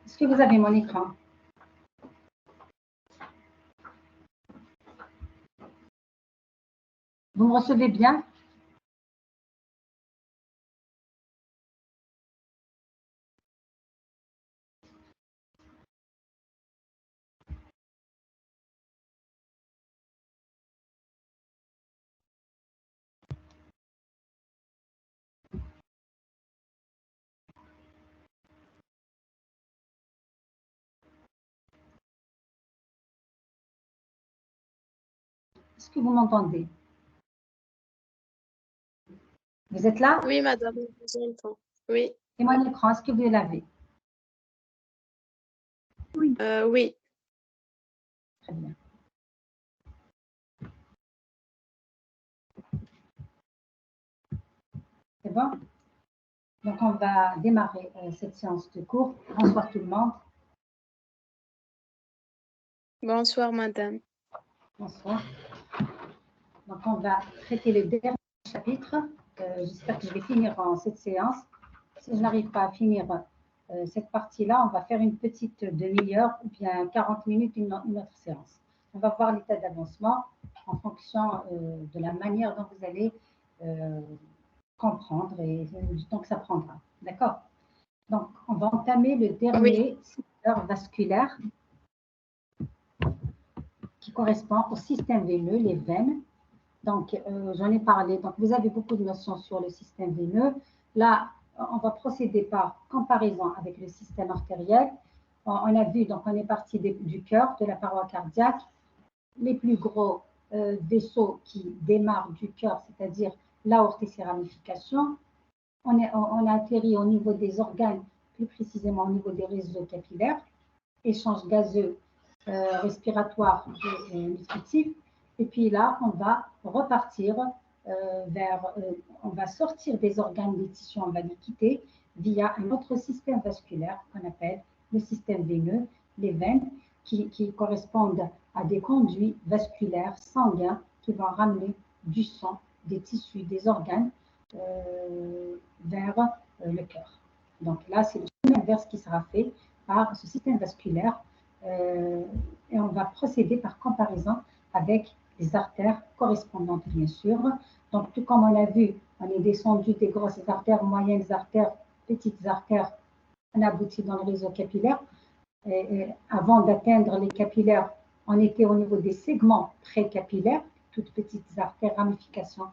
Est-ce que vous avez mon écran? Vous me recevez bien? Est-ce que vous m'entendez? Vous êtes là? Oui, madame, je vous entends. Oui. Et mon écran, est-ce que vous l'avez? Oui. Oui. Très bien. C'est bon? Donc, on va démarrer cette séance de cours. Bonsoir tout le monde. Bonsoir, madame. Bonsoir. Donc, on va traiter le dernier chapitre. J'espère que je vais finir en cette séance. Si je n'arrive pas à finir cette partie-là, on va faire une petite demi-heure ou bien 40 minutes, une autre séance. On va voir l'état d'avancement en fonction de la manière dont vous allez comprendre et du temps que ça prendra. D'accord? Donc, on va entamer le dernier secteur vasculaire qui correspond au système veineux, les veines. Donc, j'en ai parlé. Donc, vous avez beaucoup de notions sur le système veineux. Là, on va procéder par comparaison avec le système artériel. On a vu, donc, on est parti du cœur, de la paroi cardiaque. Les plus gros vaisseaux qui démarrent du cœur, c'est-à-dire l'aorte et ses ramifications. On a atterri au niveau des organes, plus précisément au niveau des réseaux capillaires, échange gazeux, respiratoire et nutritif. Et puis là, on va repartir on va sortir des organes, des tissus, on va les quitter via un autre système vasculaire qu'on appelle le système veineux, les veines, qui correspondent à des conduits vasculaires sanguins qui vont ramener du sang, des tissus, des organes vers le cœur. Donc là, c'est le chemin inverse qui sera fait par ce système vasculaire et on va procéder par comparaison avec les artères correspondantes, bien sûr. Donc, tout comme on a vu, on est descendu des grosses artères, moyennes artères, petites artères, on aboutit dans le réseau capillaire. Et avant d'atteindre les capillaires, on était au niveau des segments précapillaires, toutes petites artères, ramifications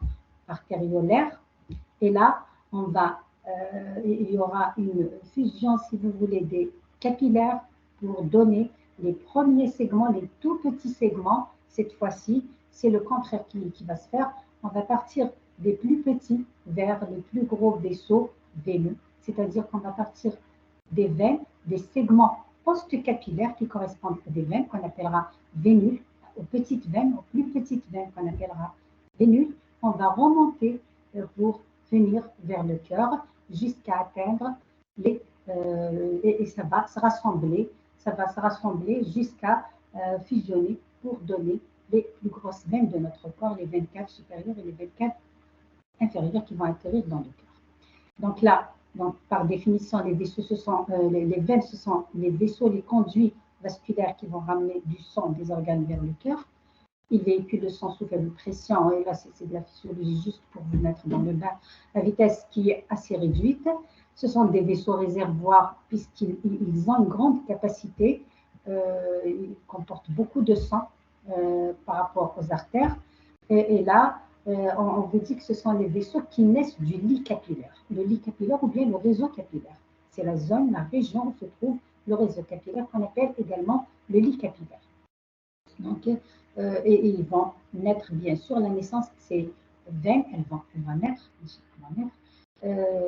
artériolaires. Et là, il y aura une fusion, si vous voulez, des capillaires pour donner les premiers segments, les tout petits segments. Cette fois-ci, c'est le contraire qui va se faire. On va partir des plus petits vers les plus gros vaisseaux veineux, c'est-à-dire qu'on va partir des veines, des segments post-capillaires qui correspondent à des veines qu'on appellera vénules, aux petites veines, aux plus petites veines qu'on appellera vénules. On va remonter pour venir vers le cœur jusqu'à atteindre et ça va se rassembler, jusqu'à fusionner pour donner les plus grosses veines de notre corps, les 24 supérieures et les 24 inférieures qui vont atterrir dans le cœur. Donc là, par définition, les vaisseaux, les veines, ce sont les vaisseaux, les conduits vasculaires qui vont ramener du sang des organes vers le cœur. Ils véhiculent le sang sous faible pression, et là c'est de la physiologie juste pour vous mettre dans le bain, à vitesse qui est assez réduite. Ce sont des vaisseaux réservoirs puisqu'ils ont une grande capacité, ils comportent beaucoup de sang par rapport aux artères. Et là, on vous dit que ce sont les vaisseaux qui naissent du lit capillaire. Le lit capillaire ou bien le réseau capillaire. C'est la zone, la région où se trouve le réseau capillaire qu'on appelle également le lit capillaire. Donc, et ils vont naître, bien sûr, la naissance, c'est veines, elles vont naître,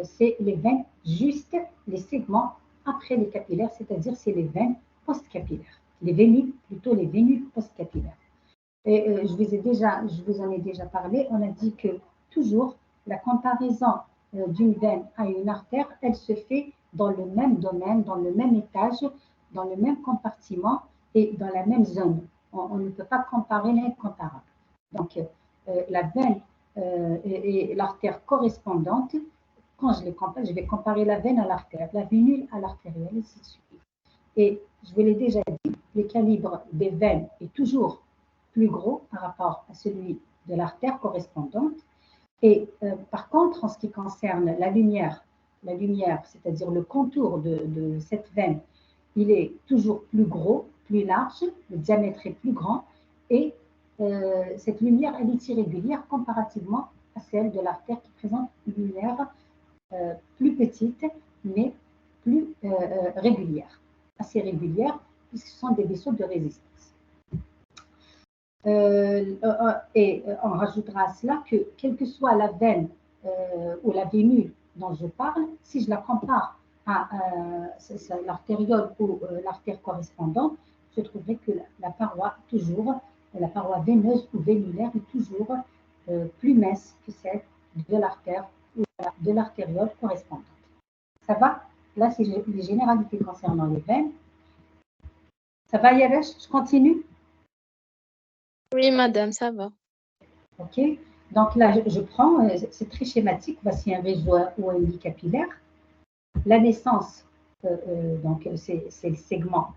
c'est les veines juste les segments après les capillaires, c'est-à-dire c'est les veines post-capillaires, les vénules, plutôt les vénules post-capillaires. Et je vous en ai déjà parlé, on a dit que toujours la comparaison d'une veine à une artère, elle se fait dans le même domaine, dans le même étage, dans le même compartiment et dans la même zone. On ne peut pas comparer l'incomparable. Donc, la veine et l'artère correspondante, quand je les compare, je vais comparer la veine à l'artère, la vénule à l'artérielle, et ainsi de suite. Et je vous l'ai déjà dit, le calibre des veines est toujours plus gros par rapport à celui de l'artère correspondante. Et par contre, en ce qui concerne la lumière, c'est-à-dire le contour de cette veine, il est toujours plus gros, plus large, le diamètre est plus grand, et cette lumière, elle est irrégulière comparativement à celle de l'artère qui présente une lumière plus petite, mais plus régulière, assez régulière, puisque ce sont des vaisseaux de résistance. Et on rajoutera à cela que, quelle que soit la veine ou la vénule dont je parle, si je la compare à l'artériole ou l'artère correspondante, je trouverai que la paroi veineuse ou vénulaire est toujours plus mince que celle de l'artère ou de l'artériole correspondante. Ça va? Là, c'est les généralités concernant les veines. Ça va, Yavesh? Je continue? Oui, madame, ça va. OK. Donc là, je prends, c'est très schématique. Voici un réseau OLI capillaire. La naissance, donc c'est le segment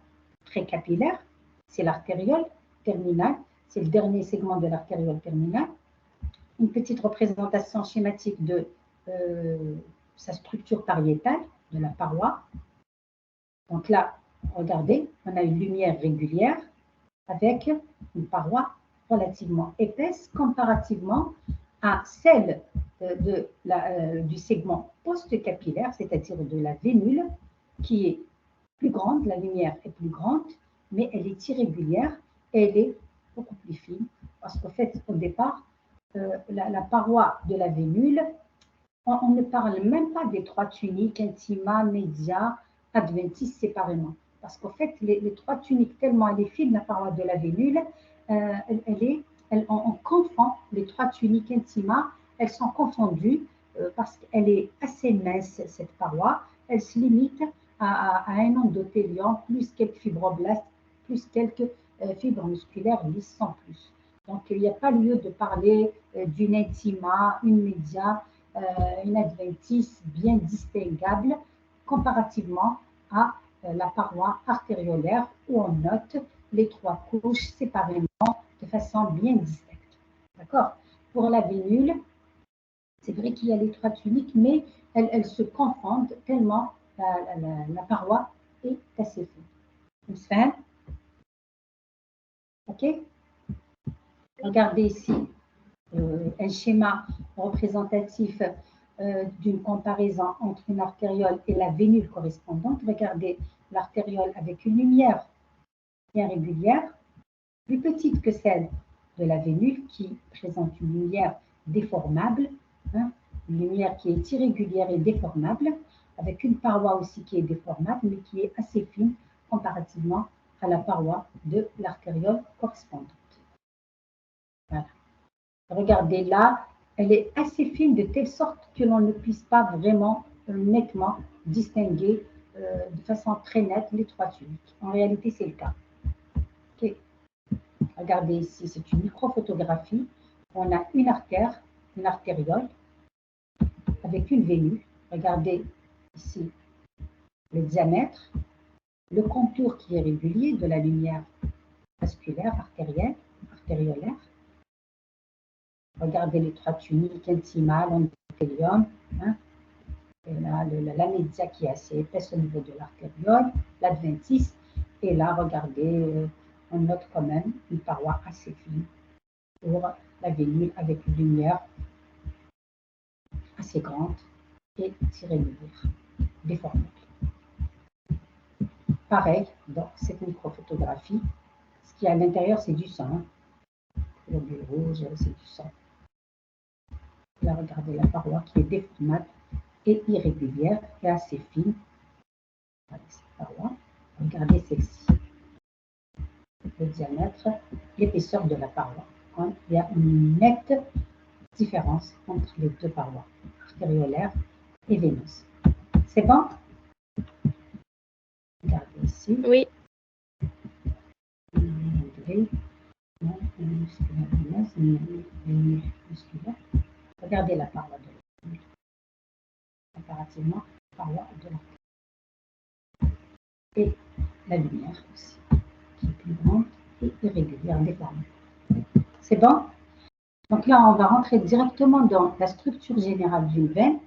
précapillaire, c'est l'artériole terminale, c'est le dernier segment de l'artériole terminale. Une petite représentation schématique de sa structure pariétale, de la paroi. Donc là, regardez, on a une lumière régulière avec une paroi relativement épaisse comparativement à celle du segment post-capillaire, c'est-à-dire de la vénule, qui est plus grande, la lumière est plus grande, mais elle est irrégulière et elle est beaucoup plus fine, parce qu'en fait, au départ, la paroi de la vénule, on ne parle même pas des trois tuniques, intima, média, adventice séparément. Parce qu'en fait, les trois tuniques, tellement elle est fine, la paroi de la vénule, on confond les trois tuniques intima, elles sont confondues parce qu'elle est assez mince, cette paroi. Elle se limite à un endothélium, plus quelques fibroblastes, plus quelques fibres musculaires lisses sans plus. Donc, il n'y a pas lieu de parler d'une intima, une média, une adventice bien distinguable comparativement à la paroi artériolaire où on note les trois couches séparément de façon bien distincte. D'accord? Pour la vénule, c'est vrai qu'il y a les trois tuniques, mais elles se confondent tellement la paroi est assez fine. OK? Regardez ici un schéma représentatif d'une comparaison entre une artériole et la vénule correspondante. Regardez l'artériole avec une lumière bien régulière, plus petite que celle de la vénule qui présente une lumière déformable, hein, une lumière qui est irrégulière et déformable, avec une paroi aussi qui est déformable, mais qui est assez fine comparativement à la paroi de l'artériole correspondante. Voilà. Regardez là, elle est assez fine de telle sorte que l'on ne puisse pas vraiment nettement distinguer de façon très nette les trois tuniques. En réalité, c'est le cas. Okay. Regardez ici, c'est une microphotographie. On a une artère, une artériole, avec une vénule. Regardez ici le diamètre, le contour qui est régulier de la lumière vasculaire, artériolaire. Regardez les trois tuniques, intima, l'endothélium, hein, la média qui est assez épaisse au niveau de l'artériole, l'adventice. Et là, regardez, on note quand même une paroi assez fine pour la vénule avec une lumière assez grande et irrégulière, déformable. Pareil, dans cette microphotographie, ce qu'il y a à l'intérieur, c'est du sang. Le bleu rouge, c'est du sang. Là, regardez la paroi qui est déformable et irrégulière et assez fine. Regardez cette paroi. Regardez celle-ci. Le diamètre, l'épaisseur de la paroi. Hein, il y a une nette différence entre les deux parois, artériolaire et veineuse. C'est bon? Regardez ici. Oui. Regardez la paroi de la comparativement à la paroi de la. Et la lumière aussi, qui est plus grande et irrégulière, déformée. C'est bon? Donc là, on va rentrer directement dans la structure générale d'une veine.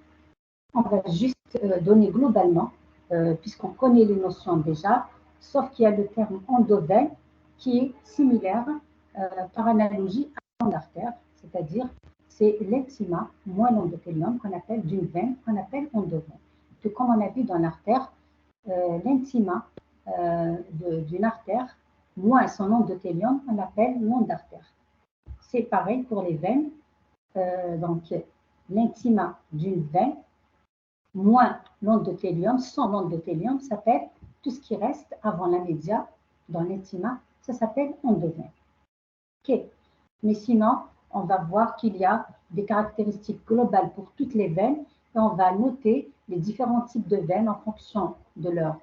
On va juste donner globalement, puisqu'on connaît les notions déjà, sauf qu'il y a le terme endoveine qui est similaire par analogie à l'artère, c'est-à-dire c'est l'intima moins l'endothélium qu'on appelle d'une veine, qu'on appelle endoveine. Tout comme on a vu dans l'artère, l'intima d'une artère moins son endothélium, on l'appelle l'endartère. C'est pareil pour les veines, donc l'intima d'une veine moins l'endothélium, sans l'endothélium, s'appelle tout ce qui reste avant la média dans l'intima, ça s'appelle endoveine. Ok. Mais sinon, on va voir qu'il y a des caractéristiques globales pour toutes les veines et on va noter les différents types de veines en fonction de leur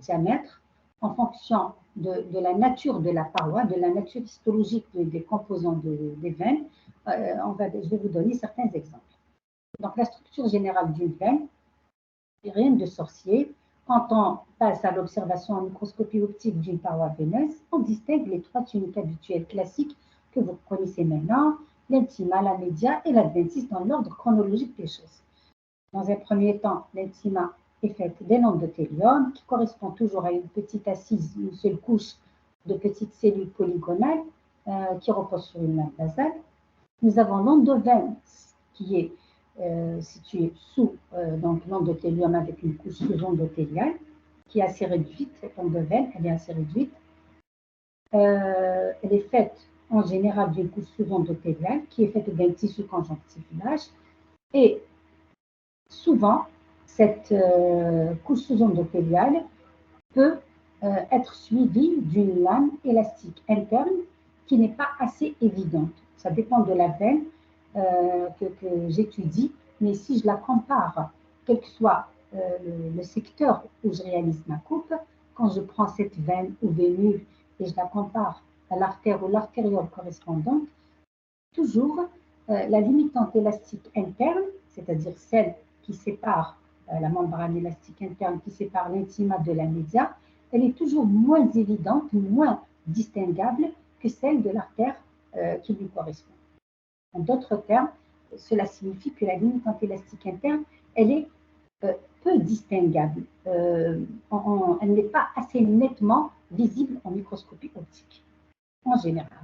diamètre, en fonction de la nature de la paroi, de la nature histologique des composants des veines. Je vais vous donner certains exemples. Donc, la structure générale d'une veine, rien de sorcier. Quand on passe à l'observation en microscopie optique d'une paroi veineuse, on distingue les trois tuniques habituelles classiques que vous connaissez maintenant, l'intima, la média et l'adventice dans l'ordre chronologique des choses. Dans un premier temps, l'intima est faite d'un endothélium qui correspond toujours à une petite assise, une seule couche de petites cellules polygonales qui reposent sur une lame basale. Nous avons l'endoveine qui est située sous l'endothélium avec une couche sous-endothéliale qui est assez réduite. Cette endoveine, elle est assez réduite. Elle est faite en général d'une couche sous-endothéliale qui est faite d'un tissu conjonctivillage et souvent cette couche sous-endothéliale peut être suivie d'une lame élastique interne qui n'est pas assez évidente. Ça dépend de la veine que j'étudie, mais si je la compare, quel que soit le secteur où je réalise ma coupe, quand je prends cette veine ou vénule et je la compare à l'artère ou l'artériole correspondante, toujours la limitante élastique interne, c'est-à-dire celle qui sépare la membrane élastique interne qui sépare l'intima de la média, elle est toujours moins évidente, moins distinguable que celle de l'artère qui lui correspond. En d'autres termes, cela signifie que la limitante élastique interne, elle est peu distinguable. Elle n'est pas assez nettement visible en microscopie optique, en général.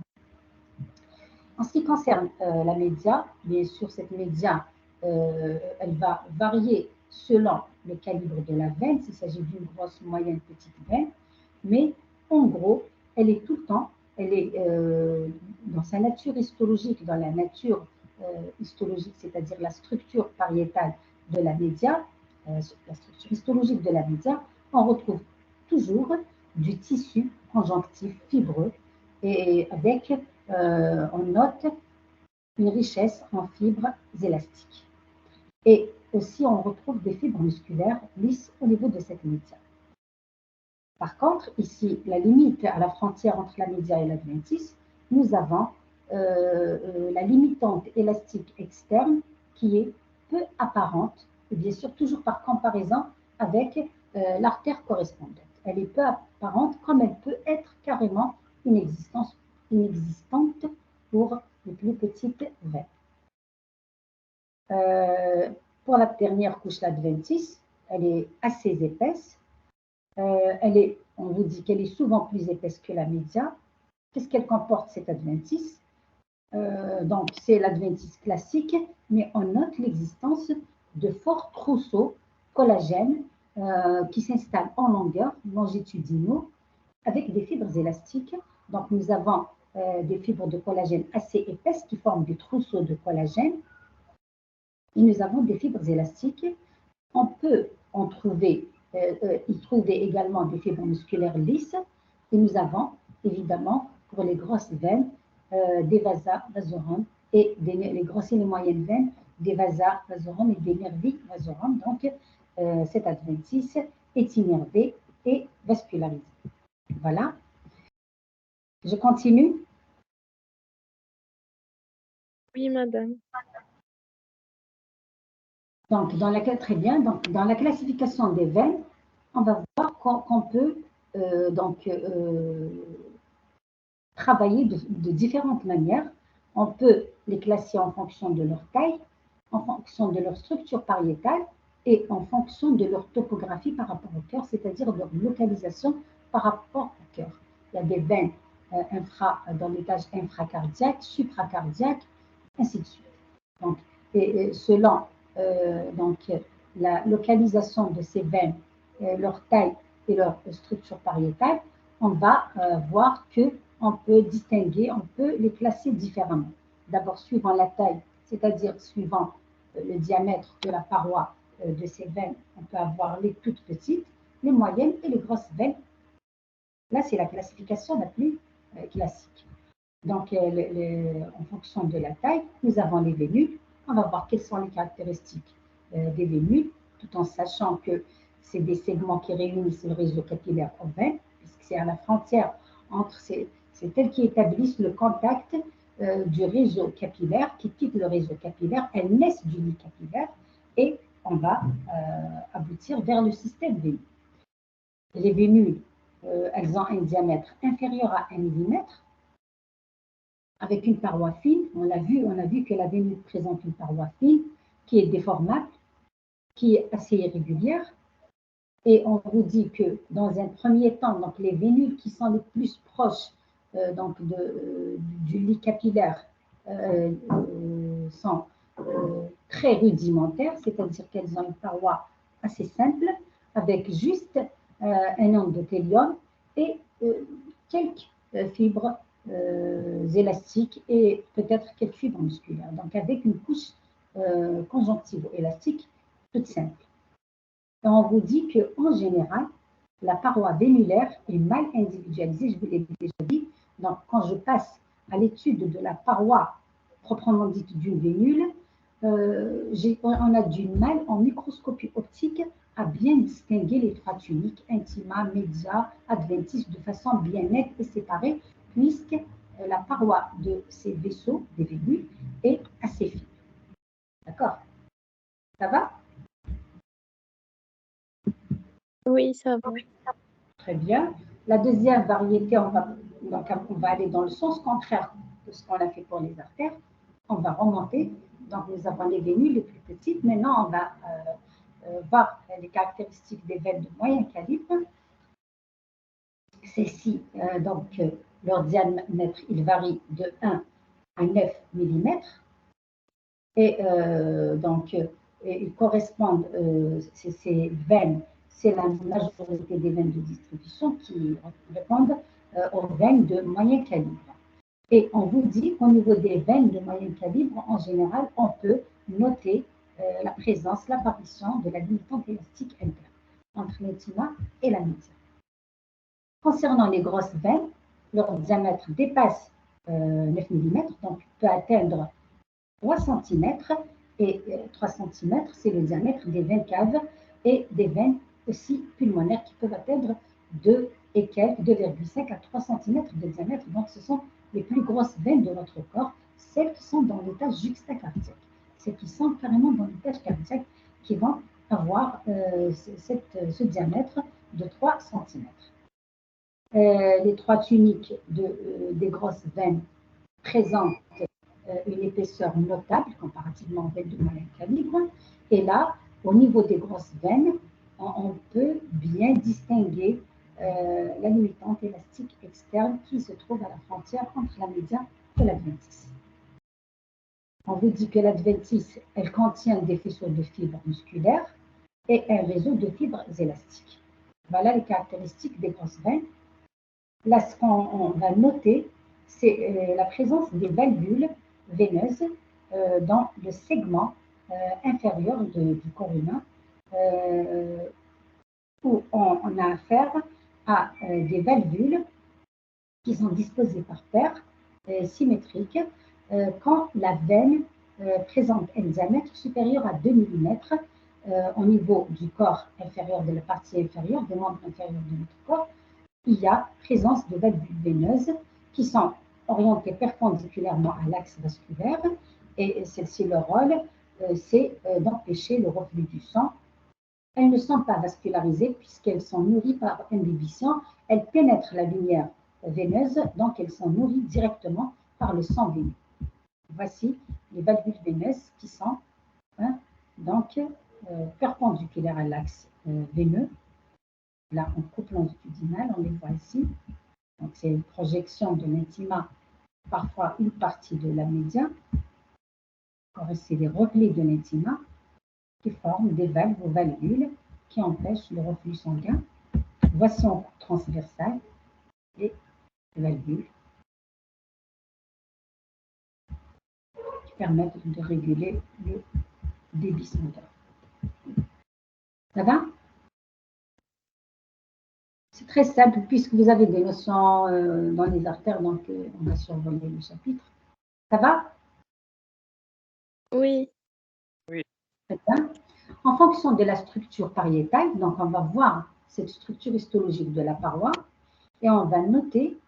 En ce qui concerne la média, bien sûr, cette média, elle va varier selon le calibre de la veine, s'il s'agit d'une grosse, moyenne, petite veine, mais en gros, elle est tout le temps, elle est dans sa nature histologique, dans la nature histologique, c'est-à-dire la structure pariétale de la média, la structure histologique de la média, on retrouve toujours du tissu conjonctif fibreux et avec, on note une richesse en fibres élastiques. Et aussi, on retrouve des fibres musculaires lisses au niveau de cette média. Par contre, ici, la limite à la frontière entre la média et l'adventice, nous avons la limitante élastique externe qui est peu apparente, et bien sûr toujours par comparaison avec l'artère correspondante. Elle est peu apparente comme elle peut être carrément inexistante pour les plus petites veines. Pour la dernière couche, l'adventice, elle est assez épaisse. On vous dit qu'elle est souvent plus épaisse que la média. Qu'est-ce qu'elle comporte, cette adventice? Donc, c'est l'adventice classique, mais on note l'existence de forts trousseaux collagènes qui s'installent en longueur, longitudinaux, avec des fibres élastiques. Donc, nous avons des fibres de collagène assez épaisses qui forment des trousseaux de collagène. Et nous avons des fibres élastiques. On peut y trouver également des fibres musculaires lisses. Et nous avons, évidemment, pour les grosses veines, des vasas vasorum et les grosses et les moyennes veines, des vasas vasorum et des nervi vasorum. Donc, cet adventice est innervé et vascularisé. Voilà. Je continue. Oui, madame. Donc, très bien. Donc, dans la classification des veines, on va voir qu'on peut travailler de différentes manières. On peut les classer en fonction de leur taille, en fonction de leur structure pariétale et en fonction de leur topographie par rapport au cœur, c'est-à-dire leur localisation par rapport au cœur. Il y a des veines dans l'étage infracardiaque, supracardiaque, ainsi de suite. Donc, et selon la localisation de ces veines, leur taille et leur structure pariétale, on va voir qu'on peut distinguer, on peut les classer différemment. D'abord, suivant la taille, c'est-à-dire suivant le diamètre de la paroi de ces veines, on peut avoir les toutes petites, les moyennes et les grosses veines. Là, c'est la classification la plus classique. Donc, en fonction de la taille, nous avons les vénules. On va voir quelles sont les caractéristiques des vénules, tout en sachant que c'est des segments qui réunissent le réseau capillaire aux veines, puisque c'est à la frontière entre c'est elles qui établissent le contact du réseau capillaire, qui quitte le réseau capillaire, elles naissent du lit capillaire et on va aboutir vers le système veineux. Les vénules, elles ont un diamètre inférieur à 1 mm, avec une paroi fine. On a vu que la vénule présente une paroi fine qui est déformable, qui est assez irrégulière. Et on vous dit que dans un premier temps, donc les vénules qui sont les plus proches du lit capillaire sont très rudimentaires, c'est-à-dire qu'elles ont une paroi assez simple, avec juste un endothélium et quelques fibres élastiques et peut-être quelques fibres musculaires. Donc avec une couche conjonctivo-élastique toute simple. Et on vous dit qu'en général, la paroi vénulaire est mal individualisée, je vous l'ai déjà dit. Donc, quand je passe à l'étude de la paroi proprement dite d'une vénule, on a du mal en microscopie optique à bien distinguer les trois tuniques, intima, media, adventice, de façon bien nette et séparée, puisque la paroi de ces vaisseaux, des vénules, est assez fine. D'accord? Ça va? Oui, ça va. Très bien. La deuxième variété, on va aller dans le sens contraire de ce qu'on a fait pour les artères. On va remonter. Donc, nous avons les vénules les plus petites. Maintenant, on va voir les caractéristiques des veines de moyen calibre. Celles-ci, leur diamètre, il varie de 1 à 9 mm. Et ils correspondent, ces veines, c'est la majorité des veines de distribution qui répondent aux veines de moyen calibre. Et on vous dit qu'au niveau des veines de moyen calibre, en général, on peut noter la présence, l'apparition de la limitante élastique interne entre l'intima et la média. Concernant les grosses veines, leur diamètre dépasse 9 mm, donc peut atteindre 3 cm, et 3 cm, c'est le diamètre des veines caves et des veines aussi pulmonaires qui peuvent atteindre 2 et quelques, 2,5 à 3 cm de diamètre. Donc, ce sont les plus grosses veines de notre corps, celles qui sont dans l'étage juxtacardiaque, celles qui sont carrément dans l'étage cardiaque, qui vont avoir ce diamètre de 3 cm. Les trois tuniques des grosses veines présentent une épaisseur notable comparativement aux veines de moyen calibre. Et là, au niveau des grosses veines, on peut bien distinguer la limitante élastique externe qui se trouve à la frontière entre la média et l'adventice. On vous dit que l'adventice, elle contient des faisceaux de fibres musculaires et un réseau de fibres élastiques. Voilà les caractéristiques des grosses veines. Là, ce qu'on va noter, c'est la présence des valvules veineuses dans le segment inférieur du corps humain, où on a affaire à des valvules qui sont disposées par paire, symétriques, quand la veine présente un diamètre supérieur à 2 mm au niveau du corps inférieur, de la partie inférieure, des membres inférieurs de notre corps. Il y a présence de valvules veineuses qui sont orientées perpendiculairement à l'axe vasculaire, et celle-ci, leur rôle, c'est d'empêcher le reflux du sang à une ne sont pas vascularisées puisqu'elles sont nourries par imbibition. Elles pénètrent la lumière veineuse, donc elles sont nourries directement par le sang veineux. Voici les valvules veineuses qui sont donc perpendiculaires à l'axe veineux. Là, on coupe longitudinal, on les voit ici. Donc, c'est une projection de l'intima, parfois une partie de la média. C'est les reflets de l'intima qui forment des valves ou valvules qui empêchent le reflux sanguin. Voici en coupe transversale les valvules qui permettent de réguler le débit sanguin. Ça va? C'est très simple puisque vous avez des notions dans les artères, donc on va survoler le chapitre. Ça va? Oui. Oui. Très bien. En fonction de la structure pariétale, donc on va voir cette structure histologique de la paroi et on va noter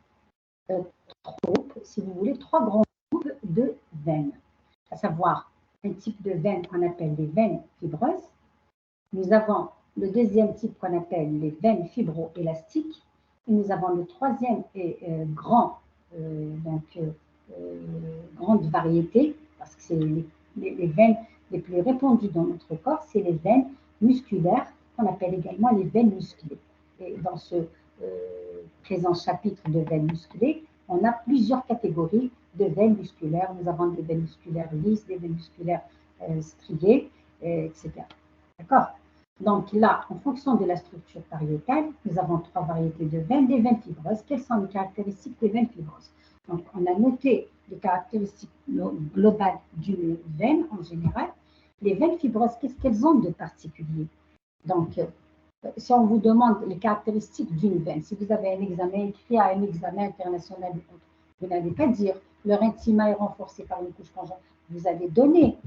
si vous voulez, trois grands groupes de veines, à savoir un type de veine qu'on appelle les veines fibreuses. Nous avons le deuxième type qu'on appelle les veines fibroélastiques. Et nous avons le troisième et grande variété, parce que c'est les veines les plus répandues dans notre corps, c'est les veines musculaires, qu'on appelle également les veines musclées. Et dans ce présent chapitre de veines musclées, on a plusieurs catégories de veines musculaires. Nous avons des veines musculaires lisses, des veines musculaires striées, etc. D'accord? Donc là, en fonction de la structure pariétale, nous avons trois variétés de veines, des veines fibreuses. Quelles sont les caractéristiques des veines fibreuses? Donc, on a noté les caractéristiques globales d'une veine en général. Les veines fibreuses, qu'est-ce qu'elles ont de particulier? Donc, si on vous demande les caractéristiques d'une veine, si vous avez un examen écrit à un examen international, vous n'allez pas dire leur intima est renforcé par une couche conjointe. Vous allez donner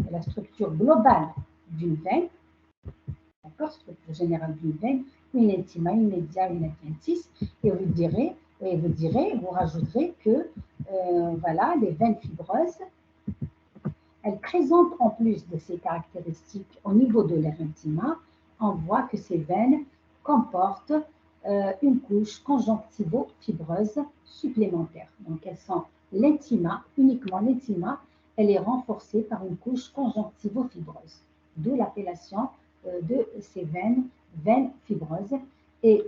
la structure globale d'une veine, d'accord, structure générale d'une veine, une intima, une média, une adventice, et vous rajouterez que voilà, les veines fibreuses, elles présentent en plus de ces caractéristiques au niveau de leur intima, on voit que ces veines comportent une couche conjonctivo-fibreuse supplémentaire. Donc, elles sont l'intima, uniquement l'intima, elle est renforcée par une couche conjonctivo-fibreuse, d'où l'appellation de ces veines fibreuses. Et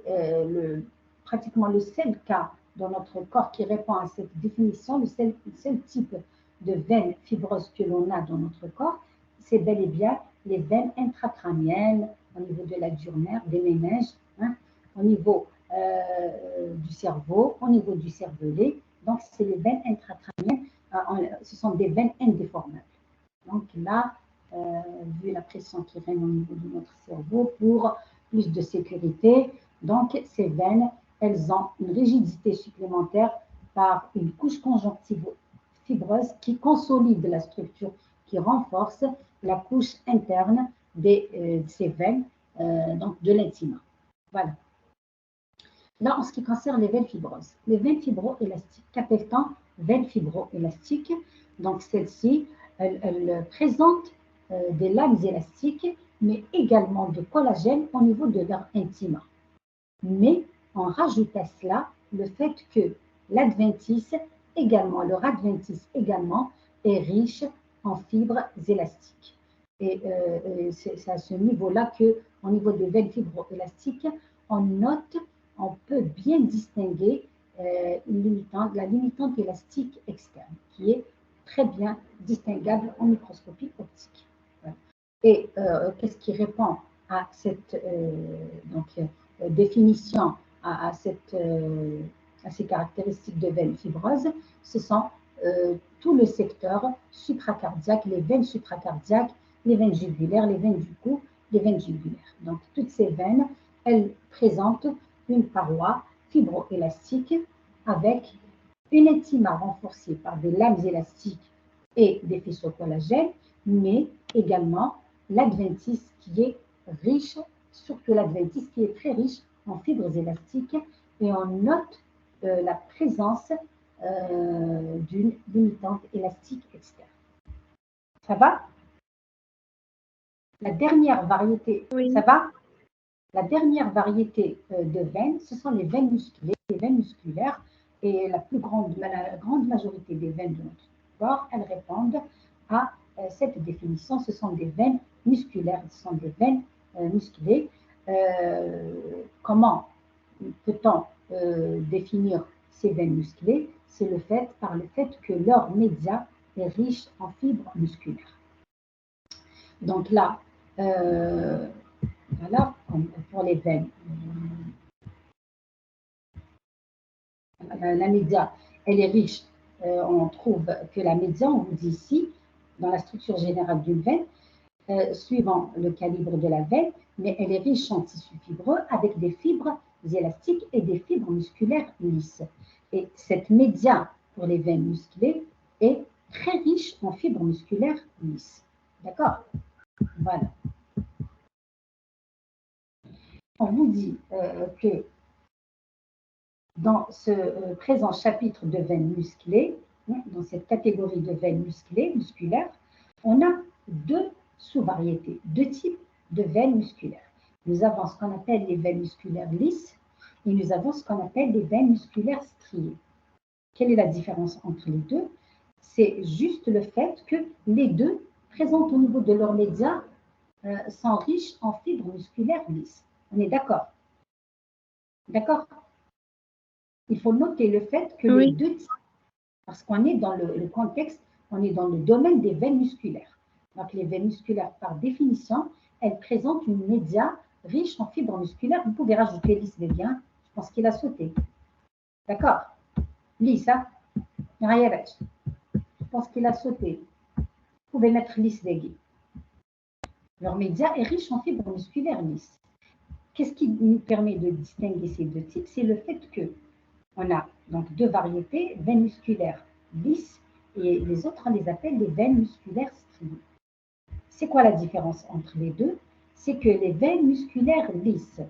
pratiquement le seul cas dans notre corps qui répond à cette définition, le seul type de veines fibreuses que l'on a dans notre corps, c'est bel et bien les veines intracrâniennes au niveau de la diurnaire, des méninges, au niveau du cerveau, au niveau du cervelet. Donc, c'est les veines intracrâniennes, ce sont des veines indéformables. Donc là, vu la pression qui règne au niveau de notre cerveau, pour plus de sécurité, donc ces veines, elles ont une rigidité supplémentaire par une couche conjonctivo-fibreuse qui consolide la structure, qui renforce la couche interne de ces veines, donc de l'intima. Voilà. Là, en ce qui concerne les veines fibreuses, les veines fibroélastiques, qu'appelle-t-on veines fibroélastiques? Donc celles-ci, elles présentent des lames élastiques, mais également de collagène au niveau de leur intima. Mais on rajoute à cela le fait que l'adventice également, leur adventice également, est riche en fibres élastiques. Et c'est à ce niveau-là qu'au niveau des veines fibroélastiques, on peut bien distinguer la limitante élastique externe, qui est très bien distinguable en microscopie optique. Voilà. Et qu'est-ce qui répond à cette définition, à ces caractéristiques de veines fibreuses? Ce sont tout le secteur supracardiaque, les veines supracardiaques, les veines jugulaires, les veines du cou, les veines jugulaires. Donc, toutes ces veines, elles présentent une paroi fibroélastique avec une intima renforcée par des lames élastiques et des faisceaux collagènes, mais également l'adventice qui est riche, surtout l'adventice qui est très riche en fibres élastiques, et on note la présence d'une limitante élastique externe. Ça va? La dernière variété, Oui. ça va? La dernière variété de veines, ce sont les veines musclées, les veines musculaires, et la grande majorité des veines de notre corps, elles répondent à cette définition. Ce sont des veines musculaires, ce sont des veines musclées. Comment peut-on définir ces veines musclées? C'est par le fait que leur média est riche en fibres musculaires. Donc là, voilà, pour les veines. La média, elle est riche. On trouve que la média, on vous dit ici, dans la structure générale d'une veine, suivant le calibre de la veine, mais elle est riche en tissu fibreux avec des fibres élastiques et des fibres musculaires lisses. Et cette média pour les veines musclées est très riche en fibres musculaires lisses. D'accord? Voilà. On vous dit que dans ce présent chapitre de veines musclées, dans cette catégorie de veines musculaires, on a deux sous-variétés, deux types de veines musculaires. Nous avons ce qu'on appelle les veines musculaires lisses et nous avons ce qu'on appelle les veines musculaires striées. Quelle est la différence entre les deux? C'est juste le fait que les deux présentent au niveau de leurs médias sont riches en fibres musculaires lisses. On est d'accord? D'accord? Il faut noter le fait que les deux types, parce qu'on est dans le contexte, on est dans le domaine des veines musculaires. Donc les veines musculaires, par définition, elles présentent une média riche en fibres musculaires. Vous pouvez rajouter lisse des liens, je pense qu'il a sauté. D'accord? Lisse, hein? Je pense qu'il a sauté. Vous pouvez mettre lisse des liens. Leur média est riche en fibres musculaires lisses. Qu'est-ce qui nous permet de distinguer ces deux types? C'est le fait que on a donc deux variétés, veines musculaires lisses et les autres, on les appelle les veines musculaires striées. C'est quoi la différence entre les deux? C'est que les veines musculaires lisses,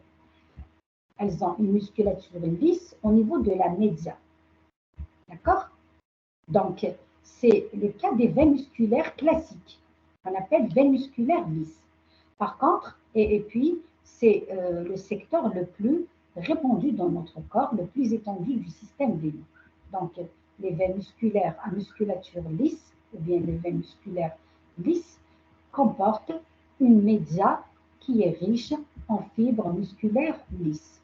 elles ont une musculature lisse au niveau de la média. D'accord? Donc, c'est le cas des veines musculaires classiques, qu'on appelle veines musculaires lisses. Par contre, et puis, c'est le secteur le plus répandu dans notre corps, le plus étendu du système veineux. Donc, les veines musculaires à musculature lisse, ou bien les veines musculaires lisses, comportent une média qui est riche en fibres musculaires lisses.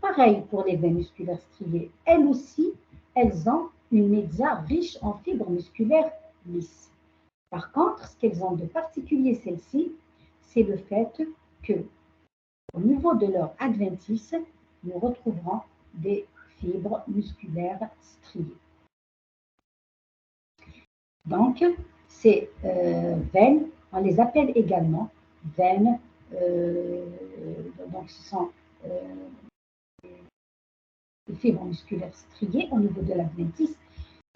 Pareil pour les veines musculaires striées, elles aussi, elles ont une média riche en fibres musculaires lisses. Par contre, ce qu'elles ont de particulier, celles-ci, c'est le fait que, au niveau de leur adventice, nous retrouverons des fibres musculaires striées. Donc, ces veines, on les appelle également veines, donc ce sont des fibres musculaires striées au niveau de l'adventice.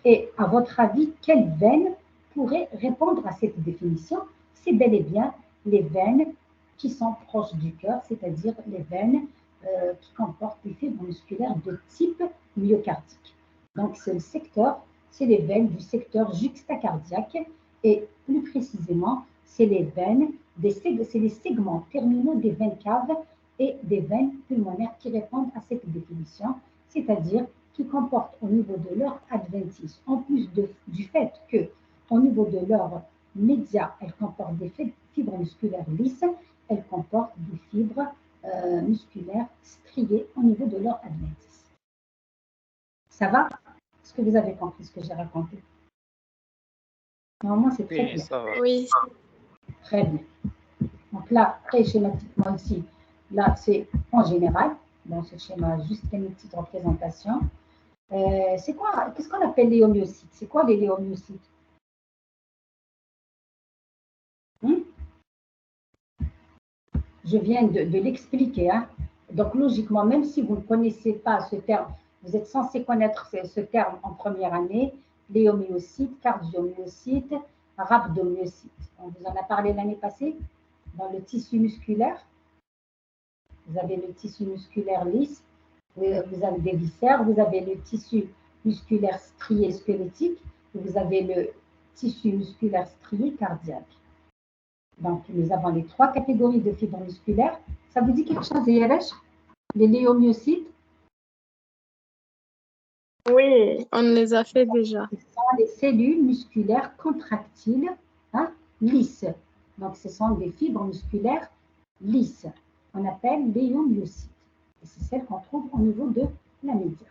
Et à votre avis, quelle veine pourrait répondre à cette définition? C'est bel et bien les veines qui sont proches du cœur, c'est-à-dire les veines qui comportent des fibres musculaires de type myocardique. Donc, c'est le secteur, c'est les veines du secteur juxtacardiaque et plus précisément, c'est les veines, c'est les segments terminaux des veines caves et des veines pulmonaires qui répondent à cette définition, c'est-à-dire qui comportent au niveau de leur adventice, en plus du fait que au niveau de leur média, elles comportent des fibres musculaires lisses, elles comportent des fibres musculaires striées au niveau de leur adventice. Ça va? Est-ce que vous avez compris ce que j'ai raconté? Normalement, c'est très clair. Ça va. Oui. Très bien. Donc là, très schématiquement ici, là, c'est en général. Dans ce schéma, juste une petite représentation. C'est quoi? Qu'est-ce qu'on appelle les léomyocytes? C'est quoi les léomyocytes? Je viens de l'expliquer. Hein? Donc, logiquement, même si vous ne connaissez pas ce terme, vous êtes censé connaître ce terme en première année, léomyocytes, cardiomyocytes, rhabdomyocytes. On vous en a parlé l'année passée dans le tissu musculaire. Vous avez le tissu musculaire lisse, vous avez des viscères, vous avez le tissu musculaire strié squelettique, et vous avez le tissu musculaire strié cardiaque. Donc, nous avons les 3 catégories de fibres musculaires. Ça vous dit quelque chose, Yeresh? Les léomyocytes? Oui, on les a fait déjà. Ce sont les cellules musculaires contractiles, hein, lisses. Donc, ce sont des fibres musculaires lisses. On appelle léomyocytes. Et c'est celles qu'on trouve au niveau de la média.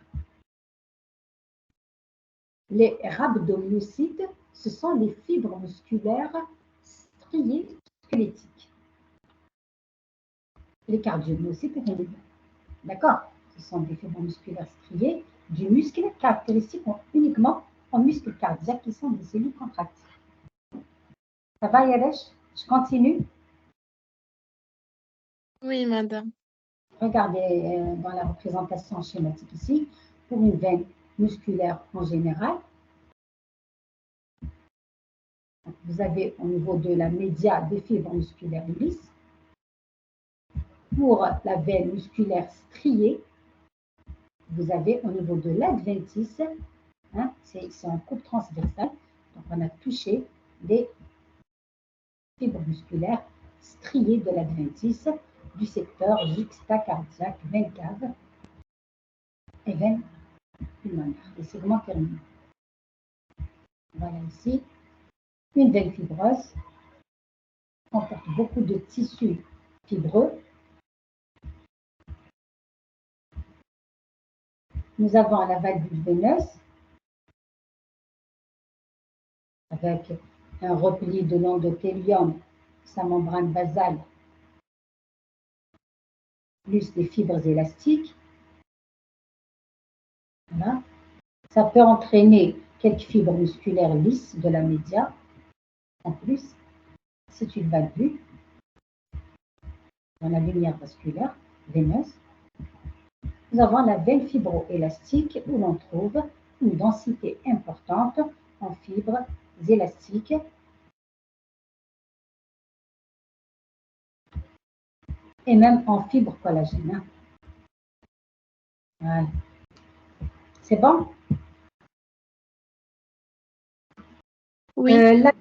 Les rhabdomyocytes, ce sont les fibres musculaires striées squelettiques. Les cardiomyocytes, d'accord? Ce sont des fibres musculaires striées du muscle caractéristiques uniquement en muscles cardiaques qui sont des cellules contractiles. Ça va, Yaresh? Je continue. Oui, madame. Regardez dans la représentation schématique ici, pour une veine musculaire en général, vous avez au niveau de la média des fibres musculaires lisses. Pour la veine musculaire striée, vous avez au niveau de l'adventice, hein, c'est en coupe transversale, donc on a touché les fibres musculaires striées de l'adventice du secteur juxtacardiaque, veine cave et veine pulmonaire, les segments terminaux. Voilà ici, une veine fibreuse comporte beaucoup de tissus fibreux. Nous avons la valvule veineuse avec un repli de l'endothélium, sa membrane basale, plus des fibres élastiques. Voilà. Ça peut entraîner quelques fibres musculaires lisses de la média. En plus, c'est une valvule dans la lumière vasculaire veineuse. Nous avons la veine fibroélastique où l'on trouve une densité importante en fibres élastiques et même en fibres collagènes. Voilà. C'est bon? Oui. Là,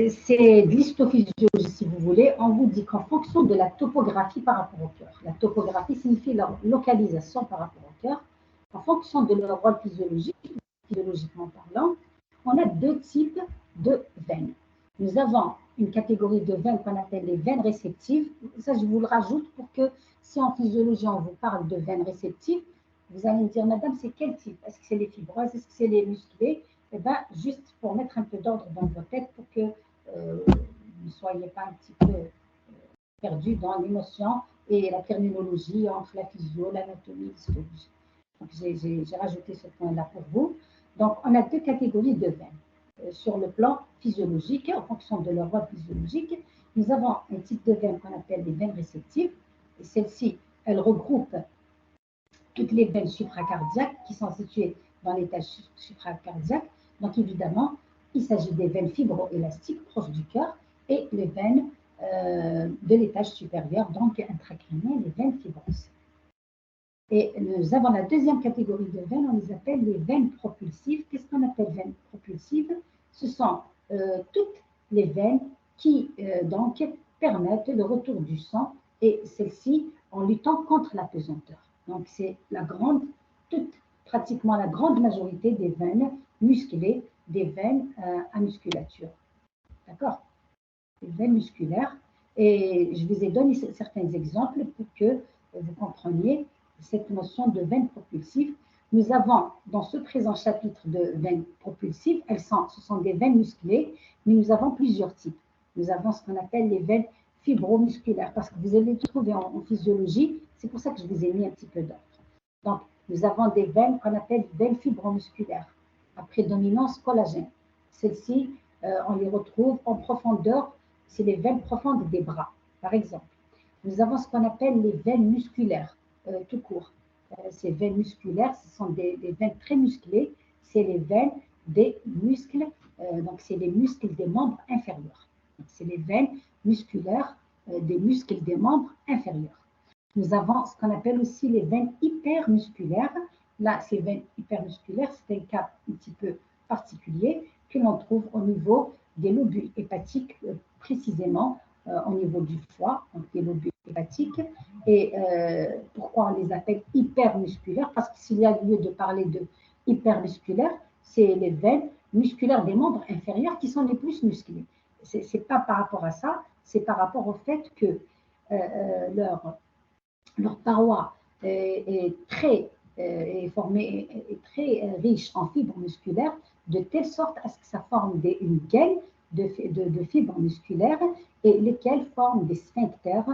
c'est de l'histophysiologie, si vous voulez. On vous dit qu'en fonction de la topographie par rapport au cœur, la topographie signifie leur localisation par rapport au cœur, en fonction de leur rôle physiologique, physiologiquement parlant, on a 2 types de veines. Nous avons une catégorie de veines qu'on appelle les veines réceptives. Ça, je vous le rajoute pour que si en physiologie on vous parle de veines réceptives, vous allez me dire, madame, c'est quel type? Est-ce que c'est les fibreuses? Est-ce que c'est les musclées? Eh bien, juste pour mettre un peu d'ordre dans vos têtes pour que vous ne soyez pas un petit peu perdus dans l'émotion et la terminologie entre la physio, l'anatomie, l'histologie. Donc, j'ai rajouté ce point-là pour vous. Donc, on a 2 catégories de veines. Sur le plan physiologique, en fonction de leur rôle physiologique, nous avons un type de veine qu'on appelle les veines réceptives. Et celles-ci, elles regroupent toutes les veines supracardiaques qui sont situées dans l'étage supracardiaque. Donc, évidemment, il s'agit des veines fibroélastiques proches du cœur et les veines de l'étage supérieur, donc intracrâniennes, les veines fibreuses. Et nous avons la deuxième catégorie de veines, on les appelle les veines propulsives. Qu'est-ce qu'on appelle veines propulsives? Ce sont toutes les veines qui donc permettent le retour du sang et celles-ci en luttant contre la pesanteur. Donc c'est pratiquement la grande majorité des veines musclées, des veines à musculature. D'accord? Les veines musculaires. Et je vous ai donné certains exemples pour que vous compreniez cette notion de veine propulsive. Nous avons dans ce présent chapitre de veines propulsives, ce sont des veines musclées, mais nous avons plusieurs types. Nous avons ce qu'on appelle les veines fibromusculaires, parce que vous allez trouver en physiologie, c'est pour ça que je vous ai mis un petit peu d'ordre. Donc, nous avons des veines qu'on appelle veines fibromusculaires, à prédominance collagène. Celles-ci, on les retrouve en profondeur, c'est les veines profondes des bras, par exemple. Nous avons ce qu'on appelle les veines musculaires, tout court. Ces veines musculaires, ce sont des veines très musclées, c'est les veines des muscles, donc c'est les muscles des membres inférieurs. C'est les veines musculaires des muscles des membres inférieurs. Nous avons ce qu'on appelle aussi les veines hypermusculaires. Là, ces veines hypermusculaires, c'est un cas un petit peu particulier que l'on trouve au niveau des lobules hépatiques, précisément au niveau du foie, donc des lobules hépatiques. Et pourquoi on les appelle hypermusculaires? Parce que s'il y a lieu de parler de hypermusculaires, c'est les veines musculaires des membres inférieurs qui sont les plus musclées. Ce n'est pas par rapport à ça, c'est par rapport au fait que leur paroi est très très riche en fibres musculaires, de telle sorte à ce que ça forme une gaine de fibres musculaires et lesquelles forment des sphincters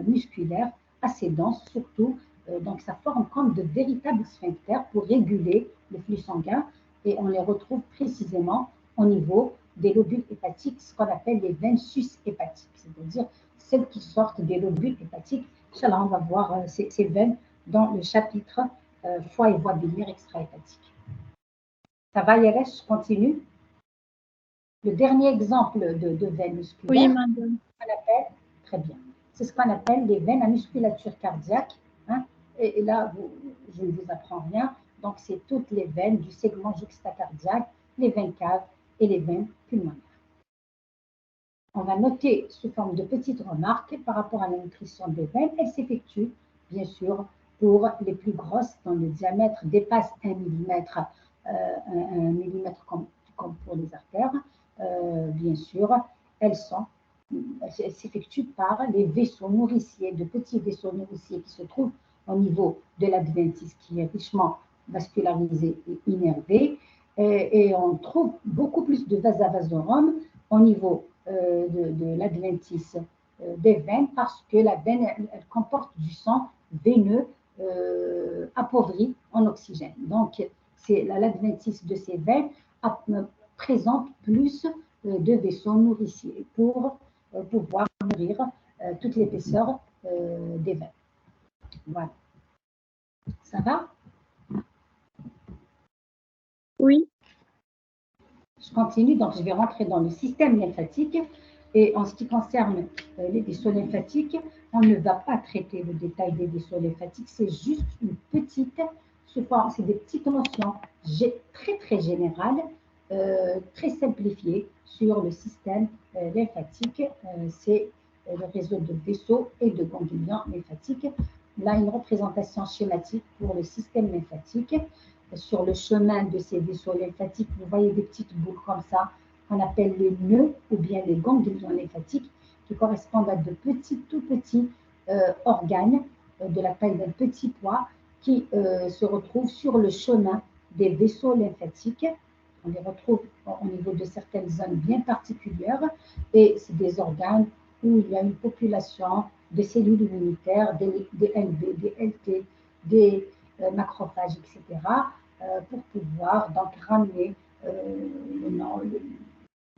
musculaires assez denses surtout. Donc ça forme comme de véritables sphincters pour réguler le flux sanguin et on les retrouve précisément au niveau des lobules hépatiques, ce qu'on appelle les veines sus-hépatiques, c'est-à-dire celles qui sortent des lobules hépatiques. Inch'Allah, on va voir ces veines dans le chapitre foie et voie biliaire extra-hépatique. Ça va, Yeresh, je continue. Le dernier exemple de veine musculaire, Oui, madame. très bien, c'est ce qu'on appelle les veines à musculature cardiaque. Hein, et là, je ne vous apprends rien. Donc, c'est toutes les veines du segment juxtacardiaque, les veines caves et les veines pulmonaires. On va noter sous forme de petites remarques par rapport à la nutrition des veines. Elle s'effectue, bien sûr, pour les plus grosses, dont le diamètre dépasse 1 mm, 1 mm comme pour les artères. Bien sûr, elles s'effectuent par les vaisseaux nourriciers, de petits vaisseaux nourriciers qui se trouvent au niveau de l'adventice, qui est richement vascularisé et innervé. Et on trouve beaucoup plus de vas-à-vasorum au niveau de l'adventice des veines parce que la veine, elle comporte du sang veineux appauvri en oxygène. Donc, c'est l'adventice de ces veines présente plus de vaisseaux nourriciers pour pouvoir nourrir toute l'épaisseur des veines. Voilà. Ça va? Oui. Je continue, donc je vais rentrer dans le système lymphatique. Et en ce qui concerne les vaisseaux lymphatiques, on ne va pas traiter le détail des vaisseaux lymphatiques, c'est juste une petite, c'est des petites notions très très générales, très simplifiées sur le système lymphatique. C'est le réseau de vaisseaux et de ganglions lymphatiques. Là, une représentation schématique pour le système lymphatique. Sur le chemin de ces vaisseaux lymphatiques, vous voyez des petites boules comme ça, qu'on appelle les nœuds ou bien les ganglions lymphatiques, qui correspondent à de petits, tout petits organes de la taille d'un petit pois qui se retrouvent sur le chemin des vaisseaux lymphatiques. On les retrouve au niveau de certaines zones bien particulières et c'est des organes où il y a une population de cellules immunitaires, des LB, des LT, des macrophages, etc., pour pouvoir donc ramener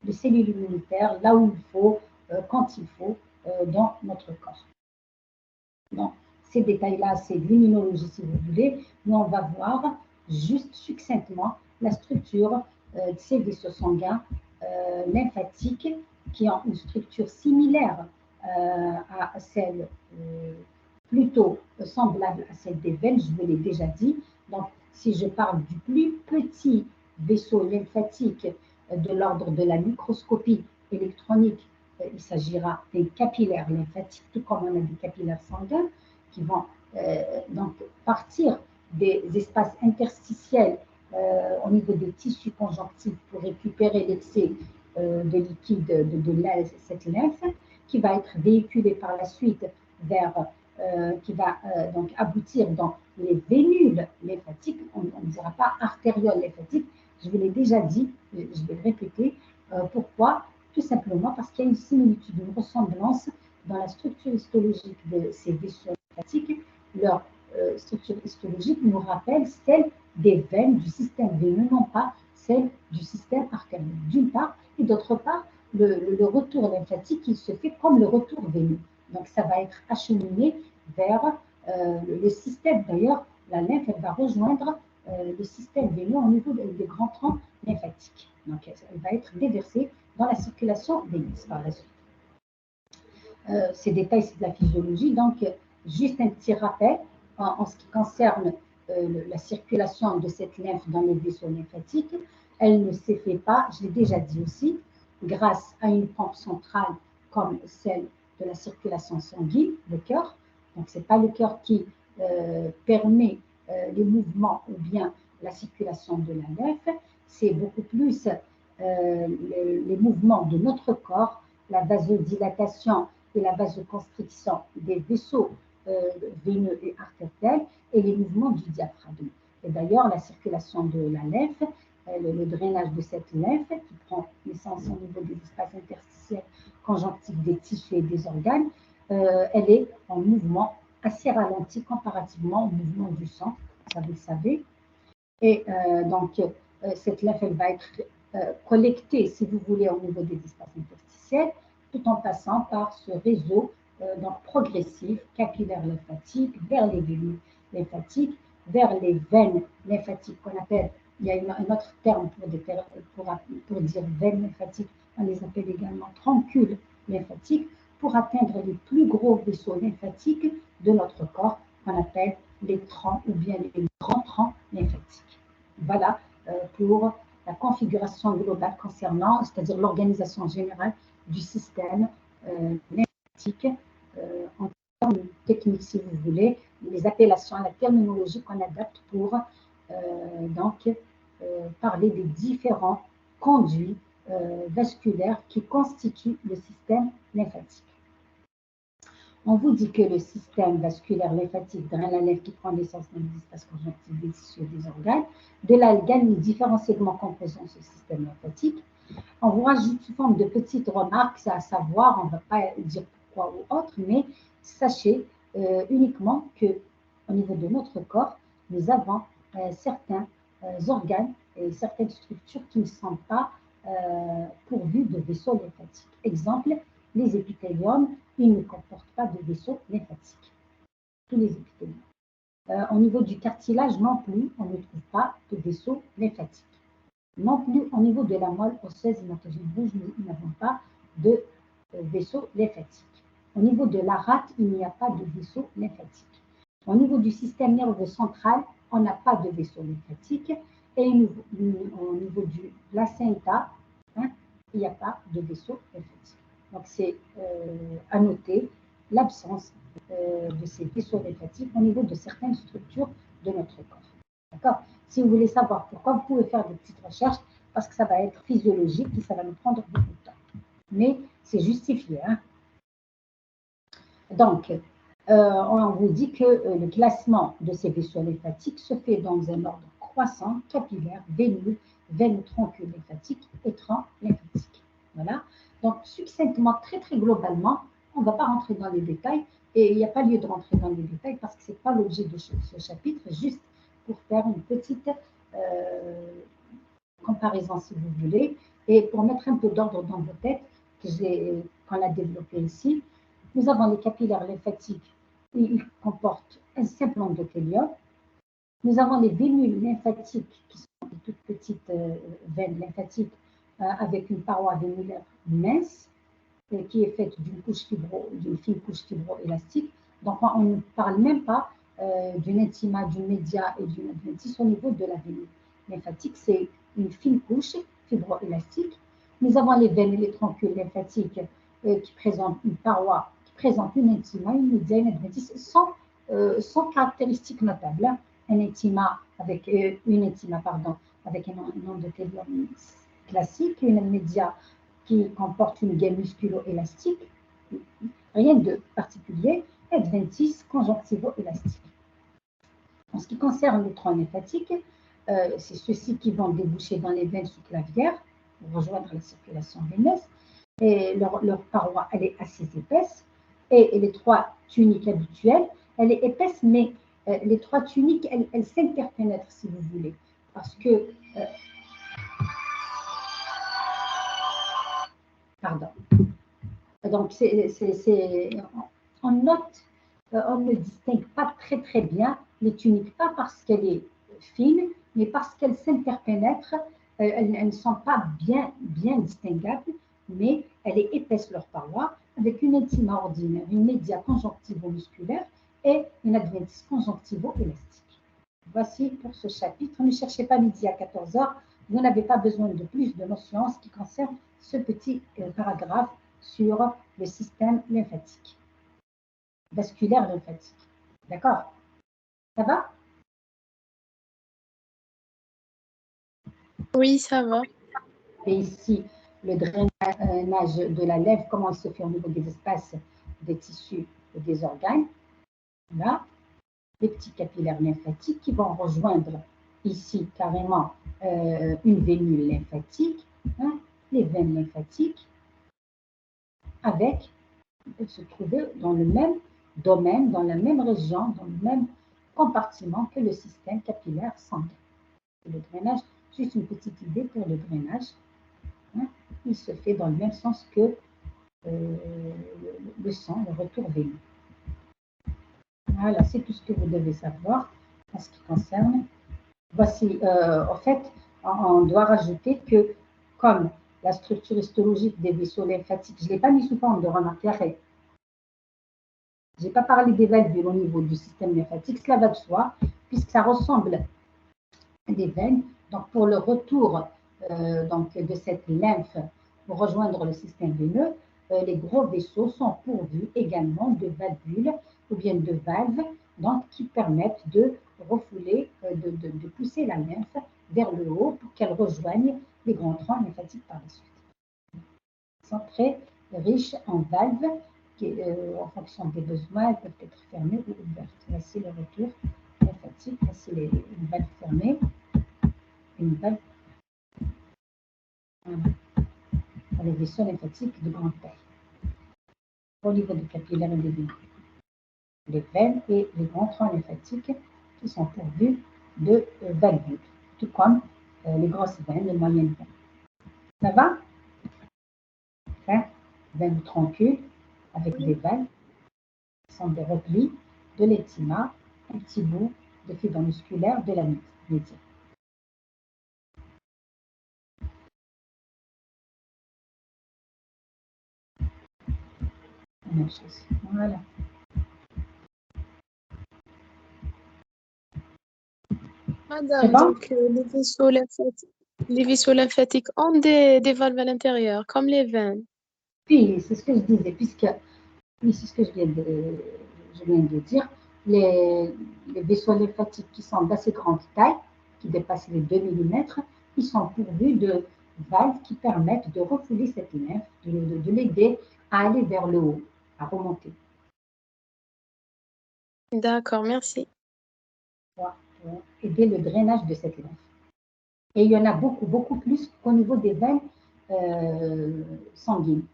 les cellules immunitaires là où il faut, quand il faut, dans notre corps. Donc, ces détails-là, c'est de l'immunologie si vous voulez, mais on va voir juste succinctement la structure de ces vaisseaux sanguins lymphatiques qui ont une structure similaire à celle plutôt semblable à celle des veines, je vous l'ai déjà dit. Donc, si je parle du plus petit vaisseau lymphatique de l'ordre de la microscopie électronique, il s'agira des capillaires lymphatiques, tout comme on a des capillaires sanguins qui vont donc partir des espaces interstitiels au niveau des tissus conjonctifs pour récupérer l'excès de liquide de cette lymphe, qui va être véhiculé par la suite vers qui va donc aboutir dans les vénules lymphatiques, on ne dira pas artérioles lymphatiques, je vous l'ai déjà dit, je vais le répéter. Pourquoi? Tout simplement parce qu'il y a une similitude, une ressemblance dans la structure histologique de ces vaisseaux lymphatiques. Leur structure histologique nous rappelle celle des veines du système veineux, non pas celle du système artériel, d'une part, et d'autre part, le retour lymphatique, il se fait comme le retour veineux. Donc, ça va être acheminé vers le système. D'ailleurs, la lymphe, elle va rejoindre le système veineux au niveau des grands troncs lymphatiques. Donc, elle va être déversée dans la circulation veineuse par la suite. Ces détails, c'est de la physiologie. Donc, juste un petit rappel en ce qui concerne la circulation de cette lymphe dans les vaisseaux lymphatiques. Elle ne s'est fait pas, je l'ai déjà dit aussi, grâce à une pompe centrale comme celle de la circulation sanguine, le cœur. Donc, ce n'est pas le cœur qui permet les mouvements ou bien la circulation de la lymphe, c'est beaucoup plus les mouvements de notre corps, la vasodilatation et la vasoconstriction des vaisseaux veineux et artériels et les mouvements du diaphragme. Et d'ailleurs, la circulation de la lymphe, le drainage de cette lymphe qui prend naissance au niveau des espaces interstitiels conjonctifs des tissus et des organes, elle est en mouvement assez ralenti comparativement au mouvement du sang, ça vous le savez. Et donc, cette lymphe, elle va être collectée, si vous voulez, au niveau des espaces interstitiels, tout en passant par ce réseau donc progressif, capillaire lymphatique, vers les veines lymphatiques, vers les veines lymphatiques qu'on appelle, il y a un autre terme pour dire veines lymphatiques, on les appelle également troncules lymphatiques, pour atteindre les plus gros vaisseaux lymphatiques de notre corps, qu'on appelle les troncs ou bien les grands troncs lymphatiques. Voilà pour la configuration globale concernant, c'est-à-dire l'organisation générale du système lymphatique en termes techniques, si vous voulez, les appellations, la terminologie qu'on adapte pour parler des différents conduits vasculaires qui constituent le système lymphatique. On vous dit que le système vasculaire lymphatique draine la lymphe qui prend naissance dans les espaces conjonctifs des tissus et des organes. De là, il gagne différents segments composant ce système lymphatique. On vous rajoute sous forme de petites remarques, c'est à savoir, on ne va pas dire pourquoi ou autre, mais sachez uniquement qu'au niveau de notre corps, nous avons certains organes et certaines structures qui ne sont pas pourvues de vaisseaux lymphatiques. Exemple, les épithéliums, ils ne comportent pas de vaisseaux lymphatiques. Tous les épithéliums. Au niveau du cartilage non plus, on ne trouve pas de vaisseaux lymphatiques. Non plus au niveau de la moelle osseuse hématogène rouge, nous n'avons pas de vaisseaux lymphatiques. Au niveau de la rate, il n'y a pas de vaisseaux lymphatiques. Au niveau du système nerveux central, on n'a pas de vaisseaux lymphatiques. Et au niveau du placenta, il n'y a pas de vaisseaux lymphatiques. Donc, c'est à noter l'absence de ces vaisseaux lymphatiques au niveau de certaines structures de notre corps. D'accord? Si vous voulez savoir pourquoi, vous pouvez faire des petites recherches parce que ça va être physiologique et ça va nous prendre beaucoup de temps. Mais c'est justifié. Donc, on vous dit que le classement de ces vaisseaux lymphatiques se fait dans un ordre croissant, capillaire, veineux, veine troncule lymphatique et tronc lymphatique. Voilà. Donc, succinctement, très globalement, on ne va pas rentrer dans les détails et il n'y a pas lieu de rentrer dans les détails parce que ce n'est pas l'objet de ce chapitre, juste pour faire une petite comparaison, si vous voulez, et pour mettre un peu d'ordre dans vos têtes qu'on a développé ici. Nous avons les capillaires lymphatiques, ils comportent un simple endothélium. Nous avons les vénules lymphatiques, qui sont des toutes petites veines lymphatiques avec une paroi vénulaire mince, qui est faite d'une fine couche fibroélastique. Donc, on ne parle même pas d'une intima, d'une média et d'une adventice au niveau de la vénule lymphatique. C'est une fine couche fibroélastique. Nous avons les veines et les troncules lymphatiques qui présentent une paroi, qui présentent une intima, une média, une adventice, sans caractéristiques notables. Un intima avec avec un endothélium classique, une média qui comporte une gaine musculo-élastique, rien de particulier, et adventice conjonctivo-élastique. En ce qui concerne les troncs lymphatiques, c'est ceux-ci qui vont déboucher dans les veines sous-clavières pour rejoindre la circulation veineuse, et leur paroi, elle est assez épaisse, et les trois tuniques habituelles, elle est épaisse, mais les trois tuniques, elles s'interpénètrent, si vous voulez, parce que pardon. Donc, on note, on ne distingue pas très bien les tuniques, pas parce qu'elle est fine, mais parce qu'elles s'interpénètrent. Elles ne sont pas bien distinguables, mais elle est épaisse leur paroi, avec une intima ordinaire, une média conjonctivo-musculaire et une adventice conjonctivo-élastique. Voici pour ce chapitre. Ne cherchez pas midi à 14h. Vous n'avez pas besoin de plus de notions en ce qui concerne ce petit paragraphe sur le système lymphatique, vasculaire lymphatique. D'accord? Ça va? Oui, ça va. Et ici, le drainage de la lèvre, comment il se fait au niveau des espaces, des tissus et des organes. Là, les petits capillaires lymphatiques qui vont rejoindre ici carrément une veinule lymphatique, hein, les veines lymphatiques, avec se trouver dans le même domaine, dans la même région, dans le même compartiment que le système capillaire sanguin. Le drainage, juste une petite idée pour le drainage, hein, il se fait dans le même sens que le sang, le retour veineux. Voilà, c'est tout ce que vous devez savoir en ce qui concerne. Voici, en fait, on doit rajouter que comme la structure histologique des vaisseaux lymphatiques, je ne l'ai pas mis sous forme de remarque, arrête. Je n'ai pas parlé des valvules au niveau du système lymphatique, cela va de soi, puisque ça ressemble à des veines. Donc, pour le retour donc, de cette lymphe pour rejoindre le système veineux, les gros vaisseaux sont pourvus également de valvules ou bien de valves donc, qui permettent de refouler, de pousser la lymphe vers le haut pour qu'elle rejoigne les grands troncs lymphatiques par la suite. Ils sont très riches en valves qui, en fonction des besoins, elles peuvent être fermées ou ouvertes. Voici le retour lymphatique. Voici une valve fermée, une valve pour les vaisseaux lymphatiques de grande taille. Au niveau des capillaires et des veines, les veines et les grands troncs lymphatiques qui sont pourvus de valvules, tout comme les grosses veines, les moyennes veines. Ça va? Enfin, veines tranquilles avec des valves qui sont des replis de l'étima, un petit bout de fibre musculaire de la média. La même chose. Voilà. Madame, Bon? donc les vaisseaux lymphatiques ont des valves à l'intérieur, comme les veines. Puis, c'est ce que je disais, puisque, oui, c'est ce que je viens de dire, les vaisseaux lymphatiques qui sont d'assez grande taille, qui dépassent les 2 mm, ils sont pourvus de valves qui permettent de refouler cette lymphe, de l'aider à aller vers le haut, à remonter. D'accord, merci. Pour aider le drainage de cette lymphe. Et il y en a beaucoup, beaucoup plus qu'au niveau des veines sanguines.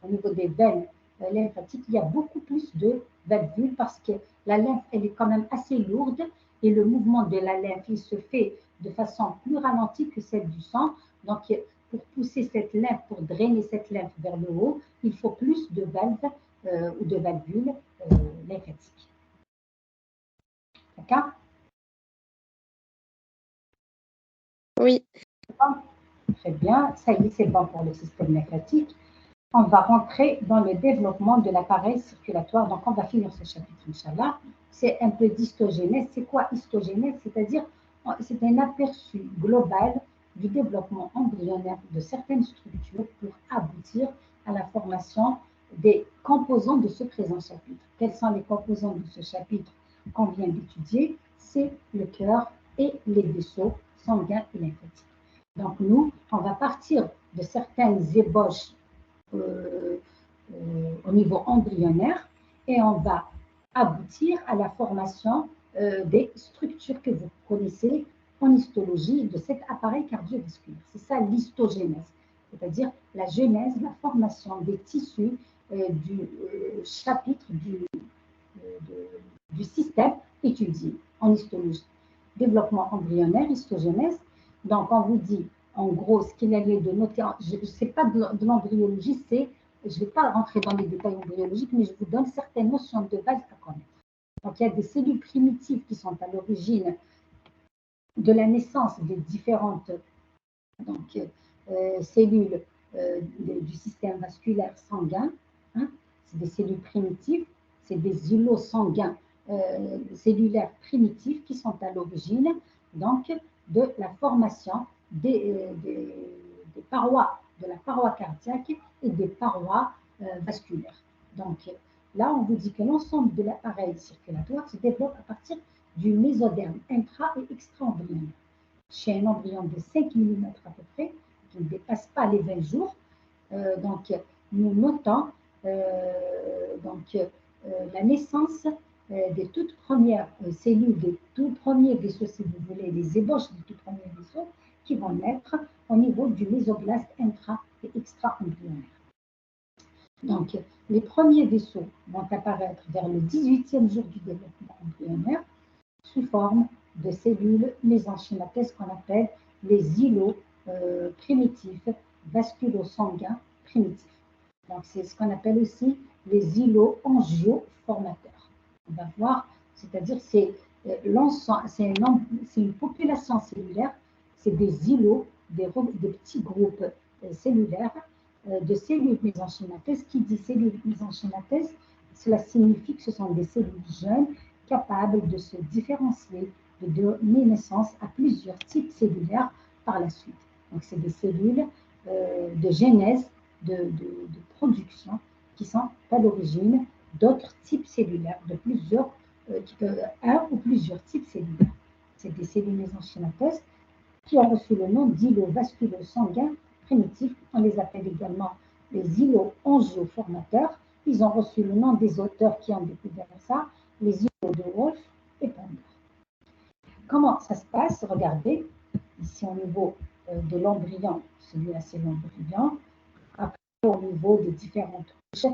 Au niveau des veines lymphatiques, il y a beaucoup plus de valvules parce que la lymphe, elle est quand même assez lourde et le mouvement de la lymphe, il se fait de façon plus ralentie que celle du sang. Donc, pour pousser cette lymphe, pour drainer cette lymphe vers le haut, il faut plus de valves ou de valvules lymphatiques. D'accord? Oui. Très bien, ça y est, c'est bon pour le système lymphatique. On va rentrer dans le développement de l'appareil circulatoire. Donc, on va finir ce chapitre, Inch'Allah. C'est un peu d'histogénèse. C'est quoi histogénèse? C'est-à-dire, c'est un aperçu global du développement embryonnaire de certaines structures pour aboutir à la formation des composants de ce présent chapitre. Quels sont les composants de ce chapitre qu'on vient d'étudier? C'est le cœur et les vaisseaux sanguins et lymphatiques. Donc, nous, on va partir de certaines ébauches au niveau embryonnaire et on va aboutir à la formation des structures que vous connaissez en histologie de cet appareil cardiovasculaire. C'est ça l'histogénèse, c'est-à-dire la genèse, la formation des tissus du chapitre du système étudié en histologie. Développement embryonnaire, histogénèse. Donc, on vous dit en gros ce qu'il y a lieu de noter. Je ne sais pas de l'embryologie, je ne vais pas rentrer dans les détails embryologiques, mais je vous donne certaines notions de base à connaître. Donc, il y a des cellules primitives qui sont à l'origine de la naissance des différentes donc, cellules du système vasculaire sanguin. Hein, c'est des cellules primitives, c'est des îlots sanguins cellulaires primitifs qui sont à l'origine donc de la formation des parois, de la paroi cardiaque et des parois vasculaire. Donc là, on vous dit que l'ensemble de l'appareil circulatoire se développe à partir du mésoderme intra- et extra-embryonnaire. Chez un embryon de 5 mm à peu près, qui ne dépasse pas les 20 jours, donc nous notons la naissance des toutes premières cellules, des tout premiers vaisseaux, si vous voulez, les ébauches des tout premiers vaisseaux qui vont naître au niveau du mésoblaste intra- et extra-embryonnaire. Donc, les premiers vaisseaux vont apparaître vers le 18e jour du développement embryonnaire sous forme de cellules mésenchymateuses qu'on appelle les îlots primitifs vasculo-sanguins primitifs. Donc, c'est ce qu'on appelle aussi les îlots angioformateurs. On va voir, c'est-à-dire c'est une population cellulaire, c'est des îlots, des petits groupes cellulaires de cellules mésenchymateuses. Qui dit cellules mésenchymateuses, cela signifie que ce sont des cellules jeunes capables de se différencier, de donner naissance à plusieurs types cellulaires par la suite. Donc, c'est des cellules de genèse, de production, qui sont à l'origine d'autres types cellulaires, de plusieurs, un ou plusieurs types cellulaires. C'est des cellules mésenchymateuses qui ont reçu le nom d'îlots vasculo-sanguins primitifs. On les appelle également les îlots angioformateurs. Ils ont reçu le nom des auteurs qui ont découvert ça, les îlots de Wolf et Ponder. Comment ça se passe? Regardez, ici au niveau de l'embryon, celui-là c'est l'embryon. Après, au niveau des différentes couches,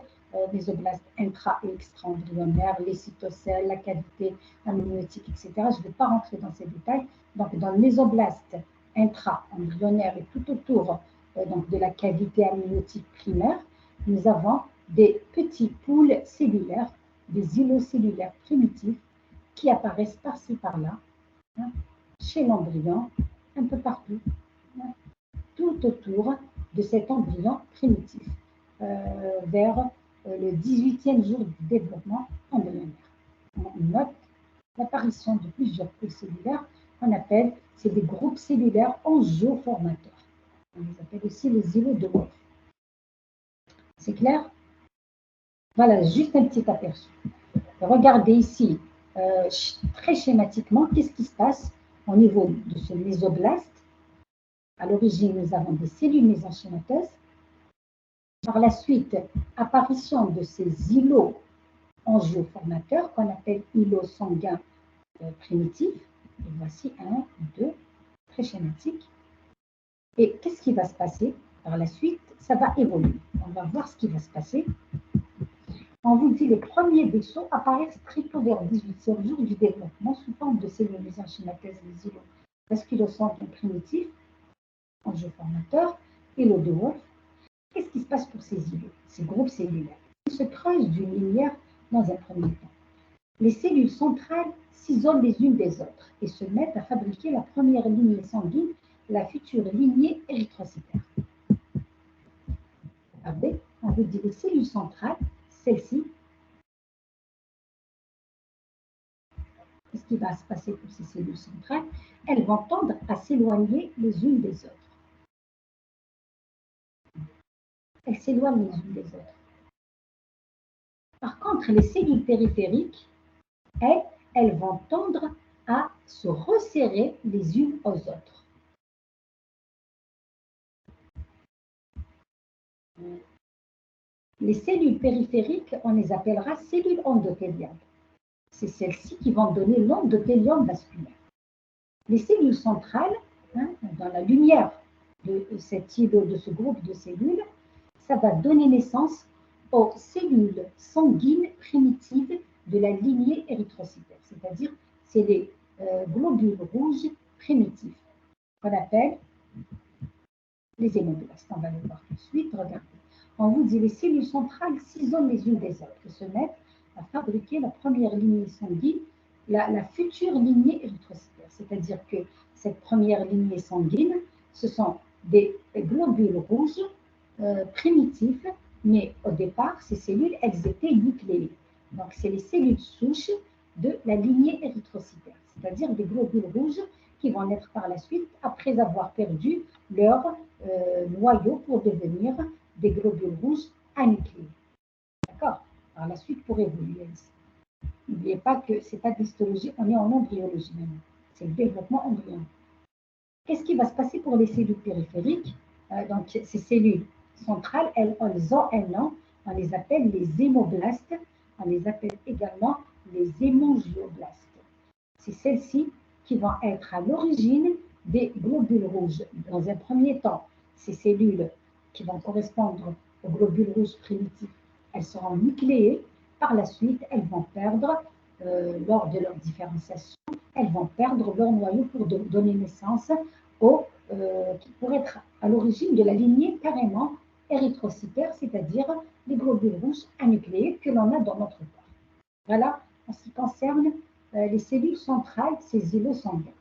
mésoblastes intra- et extra-embryonnaires, les cytocèles, la cavité amniotique, etc. Je ne vais pas rentrer dans ces détails. Donc, dans le mésoblaste intra-embryonnaire et tout autour donc de la cavité amniotique primaire, nous avons des petits poules cellulaires, des îlots cellulaires primitifs qui apparaissent par-ci par-là, hein, chez l'embryon, un peu partout, hein, tout autour de cet embryon primitif, vers le 18e jour du développement embryonnaire. On note l'apparition de plusieurs poules cellulaires qu'on appelle, c'est des groupes cellulaires angioformateurs. On les appelle aussi les îlots de Wolf. C'est clair? Voilà, juste un petit aperçu. Regardez ici, très schématiquement, qu'est-ce qui se passe au niveau de ce mésoblaste. À l'origine, nous avons des cellules mésenchymateuses. Par la suite, apparition de ces îlots angioformateurs qu'on appelle îlots sanguins primitifs. Et voici 1, 2, très schématique. Et qu'est-ce qui va se passer par la suite? Ça va évoluer. On va voir ce qui va se passer. On vous dit les premiers vaisseaux apparaissent très tôt vers le 18e jour du développement sous forme de cellules mésenchymateuses, les îlots vasculo-sanguins primitifs, angioformateurs, îlots de Wolf. Qu'est-ce qui se passe pour ces îlots, ces groupes cellulaires? Ils se creusent d'une lumière dans un premier temps. Les cellules centrales s'isolent les unes des autres et se mettent à fabriquer la première lignée sanguine, la future lignée érythrocytaire. Regardez, on vous dit les cellules centrales, celles-ci. Qu'est-ce qui va se passer pour ces cellules centrales? Elles vont tendre à s'éloigner les unes des autres. Elles s'éloignent les unes des autres. Par contre, les cellules périphériques, elles vont tendre à se resserrer les unes aux autres. Les cellules périphériques, on les appellera cellules endothéliales. C'est celles-ci qui vont donner l'endothélium vasculaire. Les cellules centrales, dans la lumière de cet îlot, de ce groupe de cellules, ça va donner naissance aux cellules sanguines primitives de la lignée érythrocytaire, c'est-à-dire c'est les globules rouges primitifs qu'on appelle les hémoblastes. On va le voir tout de suite. Regardez. On vous dit les cellules centrales s'isolent les unes des autres et se mettent à fabriquer la première lignée sanguine, la future lignée érythrocytaire. C'est-à-dire que cette première lignée sanguine, ce sont des globules rouges primitifs, mais au départ, ces cellules, elles étaient nucléées. Donc, c'est les cellules souches de la lignée érythrocytaire, c'est-à-dire des globules rouges qui vont naître par la suite après avoir perdu leur noyau pour devenir des globules rouges anucléés. D'accord? Par la suite, pour évoluer ici. N'oubliez pas que ce n'est pas de l'histologie, on est en embryologie maintenant. C'est le développement embryonnaire. Qu'est-ce qui va se passer pour les cellules périphériques? Donc, ces cellules centrales, elles ont un nom, on les appelle les hémoblastes, on les appelle également les hémangioblastes. C'est celles-ci qui vont être à l'origine des globules rouges. Dans un premier temps, ces cellules qui vont correspondre aux globules rouges primitifs, elles seront nucléées. Par la suite, elles vont perdre, lors de leur différenciation, elles vont perdre leur noyau pour donner naissance qui pourrait être à l'origine de la lignée carrément érythrocytaire, c'est-à-dire les globules rouges anucléés que l'on a dans notre corps. Voilà en ce qui concerne les cellules centrales, ces îlots sanguins.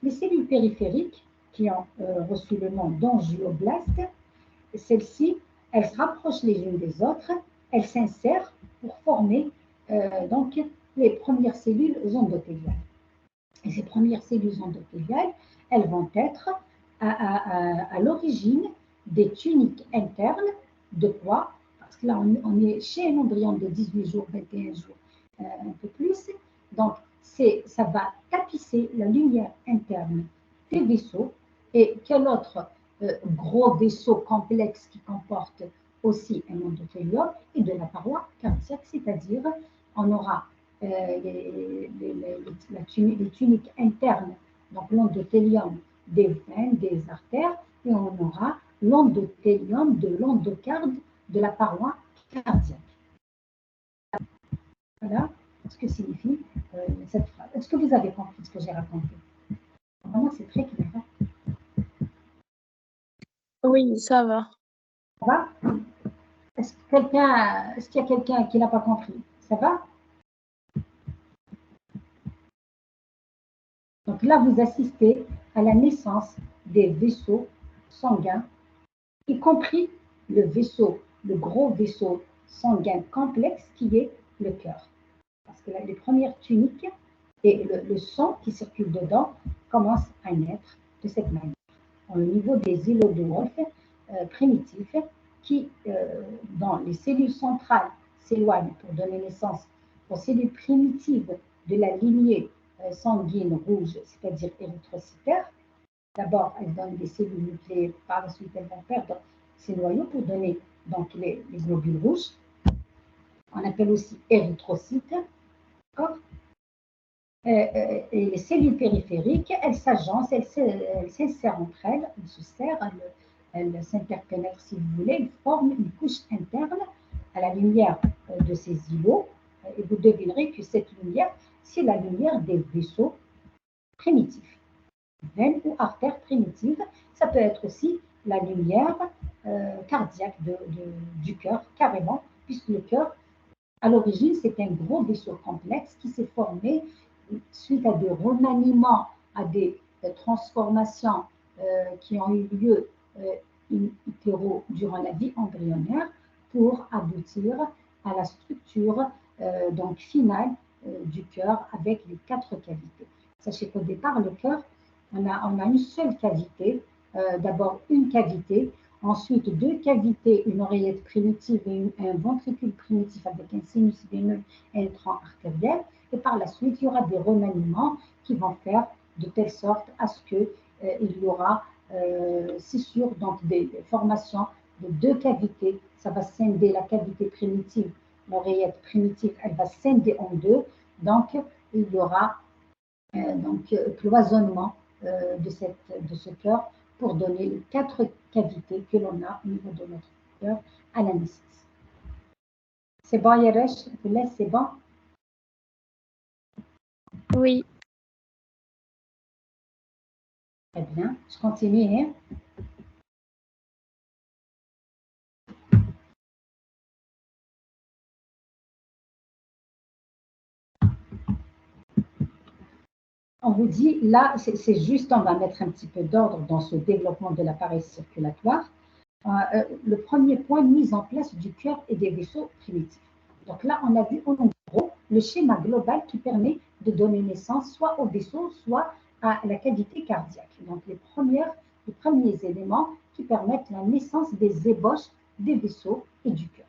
Les cellules périphériques, qui ont reçu le nom d'angioblastes, celles-ci, elles se rapprochent les unes des autres, elles s'insèrent pour former donc les premières cellules endothéliales. Et ces premières cellules endothéliales, elles vont être à l'origine des tuniques internes de quoi? Parce que là, on est chez un embryon de 18 jours, 21 jours, un peu plus. Donc, ça va tapisser la lumière interne des vaisseaux. Et quel autre gros vaisseau complexe qui comporte aussi un endothélium et de la paroi cardiaque, c'est-à-dire on aura les tuniques internes, donc l'endothélium des veines, des artères, et on aura l'endothélium de l'endocarde de la paroi cardiaque. Voilà ce que signifie cette phrase. Est-ce que vous avez compris ce que j'ai raconté? Vraiment, c'est très clair. Oui, ça va. Ça va? Est-ce qu'il y a quelqu'un qui n'a pas compris? Ça va? Donc là, vous assistez à la naissance des vaisseaux sanguins, y compris le gros vaisseau sanguin complexe qui est le cœur. Parce que là, les premières tuniques et le sang qui circule dedans commencent à naître de cette manière. Au niveau des îlots de Wolff primitifs qui, dans les cellules centrales, s'éloignent pour donner naissance aux cellules primitives de la lignée sanguine rouge, c'est-à-dire érythrocytaire. D'abord, elles donnent des cellules nucléées, par la suite, elles vont perdre ces noyaux pour donner donc les globules rouges. On appelle aussi érythrocytes. Et les cellules périphériques, elles s'agencent, elles s'insèrent entre elles, elles se serrent, elles s'interpénètrent si vous voulez, elles forment une couche interne à la lumière de ces îlots. Et vous devinerez que cette lumière, c'est la lumière des vaisseaux primitifs, veines ou artères primitives. Ça peut être aussi la lumière cardiaque du cœur, carrément, puisque le cœur, à l'origine, c'est un gros vaisseau complexe qui s'est formé suite à des remaniements, à des transformations qui ont eu lieu in utero durant la vie embryonnaire pour aboutir à la structure donc finale du cœur avec les 4 cavités. Sachez qu'au départ, le cœur, on a une seule cavité, d'abord une cavité, ensuite 2 cavités, une oreillette primitive et un ventricule primitif avec un sinus veineux et un tronc artériel. Et par la suite, il y aura des remaniements qui vont faire de telle sorte à ce qu'il y aura scissure, donc des formations de 2 cavités. Ça va scinder la cavité primitive, l'oreillette primitive, elle va scinder en 2. Donc, il y aura cloisonnement de ce cœur pour donner les 4 cavités que l'on a au niveau de notre cœur à la naissance. C'est bon, Yeresh? Je vous laisse, c'est bon? Oui. Très bien, je continue. Hein? On vous dit, là, c'est juste, on va mettre un petit peu d'ordre dans ce développement de l'appareil circulatoire. Le premier point, mise en place du cœur et des vaisseaux primitifs. Donc là, on a vu en gros le schéma global qui permet de donner naissance soit au vaisseau, soit à la cavité cardiaque. Donc les premiers éléments qui permettent la naissance des ébauches des vaisseaux et du cœur.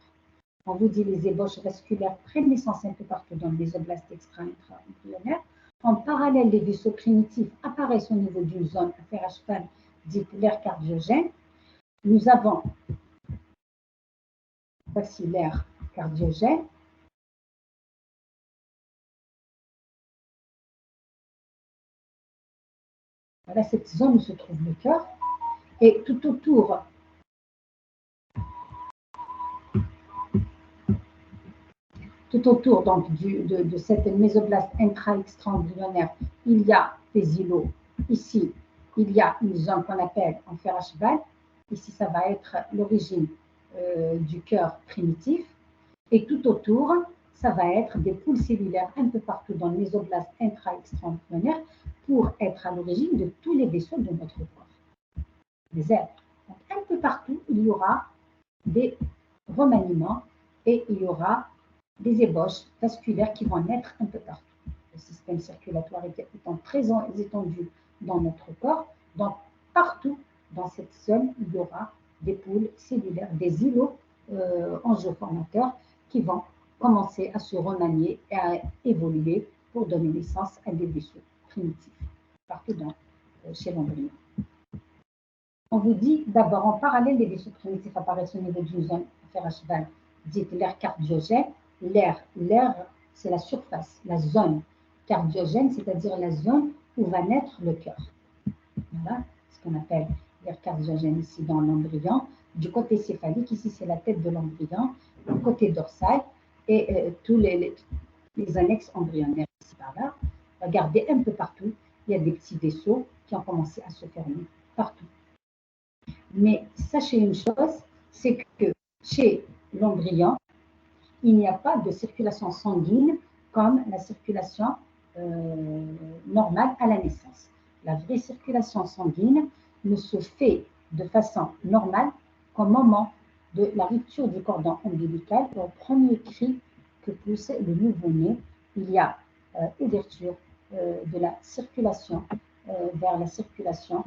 On vous dit les ébauches vasculaires prennent naissance un peu partout dans les oblasts extra-intra-embryonnaires. En parallèle, les vaisseaux primitifs apparaissent au niveau d'une zone à fer à cheval dite l'aire cardiogène. Nous avons, voici l'aire cardiogène. Voilà cette zone où se trouve le cœur. Et tout autour, donc, de cette mésoblaste intra-extra-embryonnaire, il y a des îlots. Ici, il y a une zone qu'on appelle en fer à cheval. Ici, ça va être l'origine du cœur primitif. Et tout autour, ça va être des poules cellulaires un peu partout dans le mésoblaste intra-extra-embryonnaire pour être à l'origine de tous les vaisseaux de notre corps. Les ailes. Donc, un peu partout, il y aura des remaniements et il y aura des ébauches vasculaires qui vont naître un peu partout. Le système circulatoire étant présent et étendu dans notre corps, donc partout dans cette zone, il y aura des poules cellulaires, des îlots angioformateurs qui vont commencer à se remanier et à évoluer pour donner naissance à des vaisseaux primitifs, partout chez l'embryon. On vous dit d'abord, en parallèle, les vaisseaux primitifs apparaissent au niveau d'une zone à fer à cheval, dite l'aire cardiogène. L'aire, c'est la surface, la zone cardiogène, c'est-à-dire la zone où va naître le cœur. Voilà ce qu'on appelle l'aire cardiogène ici dans l'embryon. Du côté céphalique, ici c'est la tête de l'embryon, du côté dorsal et tous les annexes embryonnaires ici par là. Regardez un peu partout, il y a des petits vaisseaux qui ont commencé à se fermer partout. Mais sachez une chose, c'est que chez l'embryon, il n'y a pas de circulation sanguine comme la circulation normale à la naissance. La vraie circulation sanguine ne se fait de façon normale qu'au moment de la rupture du cordon ombilical, au premier cri que pousse le nouveau-né, il y a ouverture de la circulation vers la circulation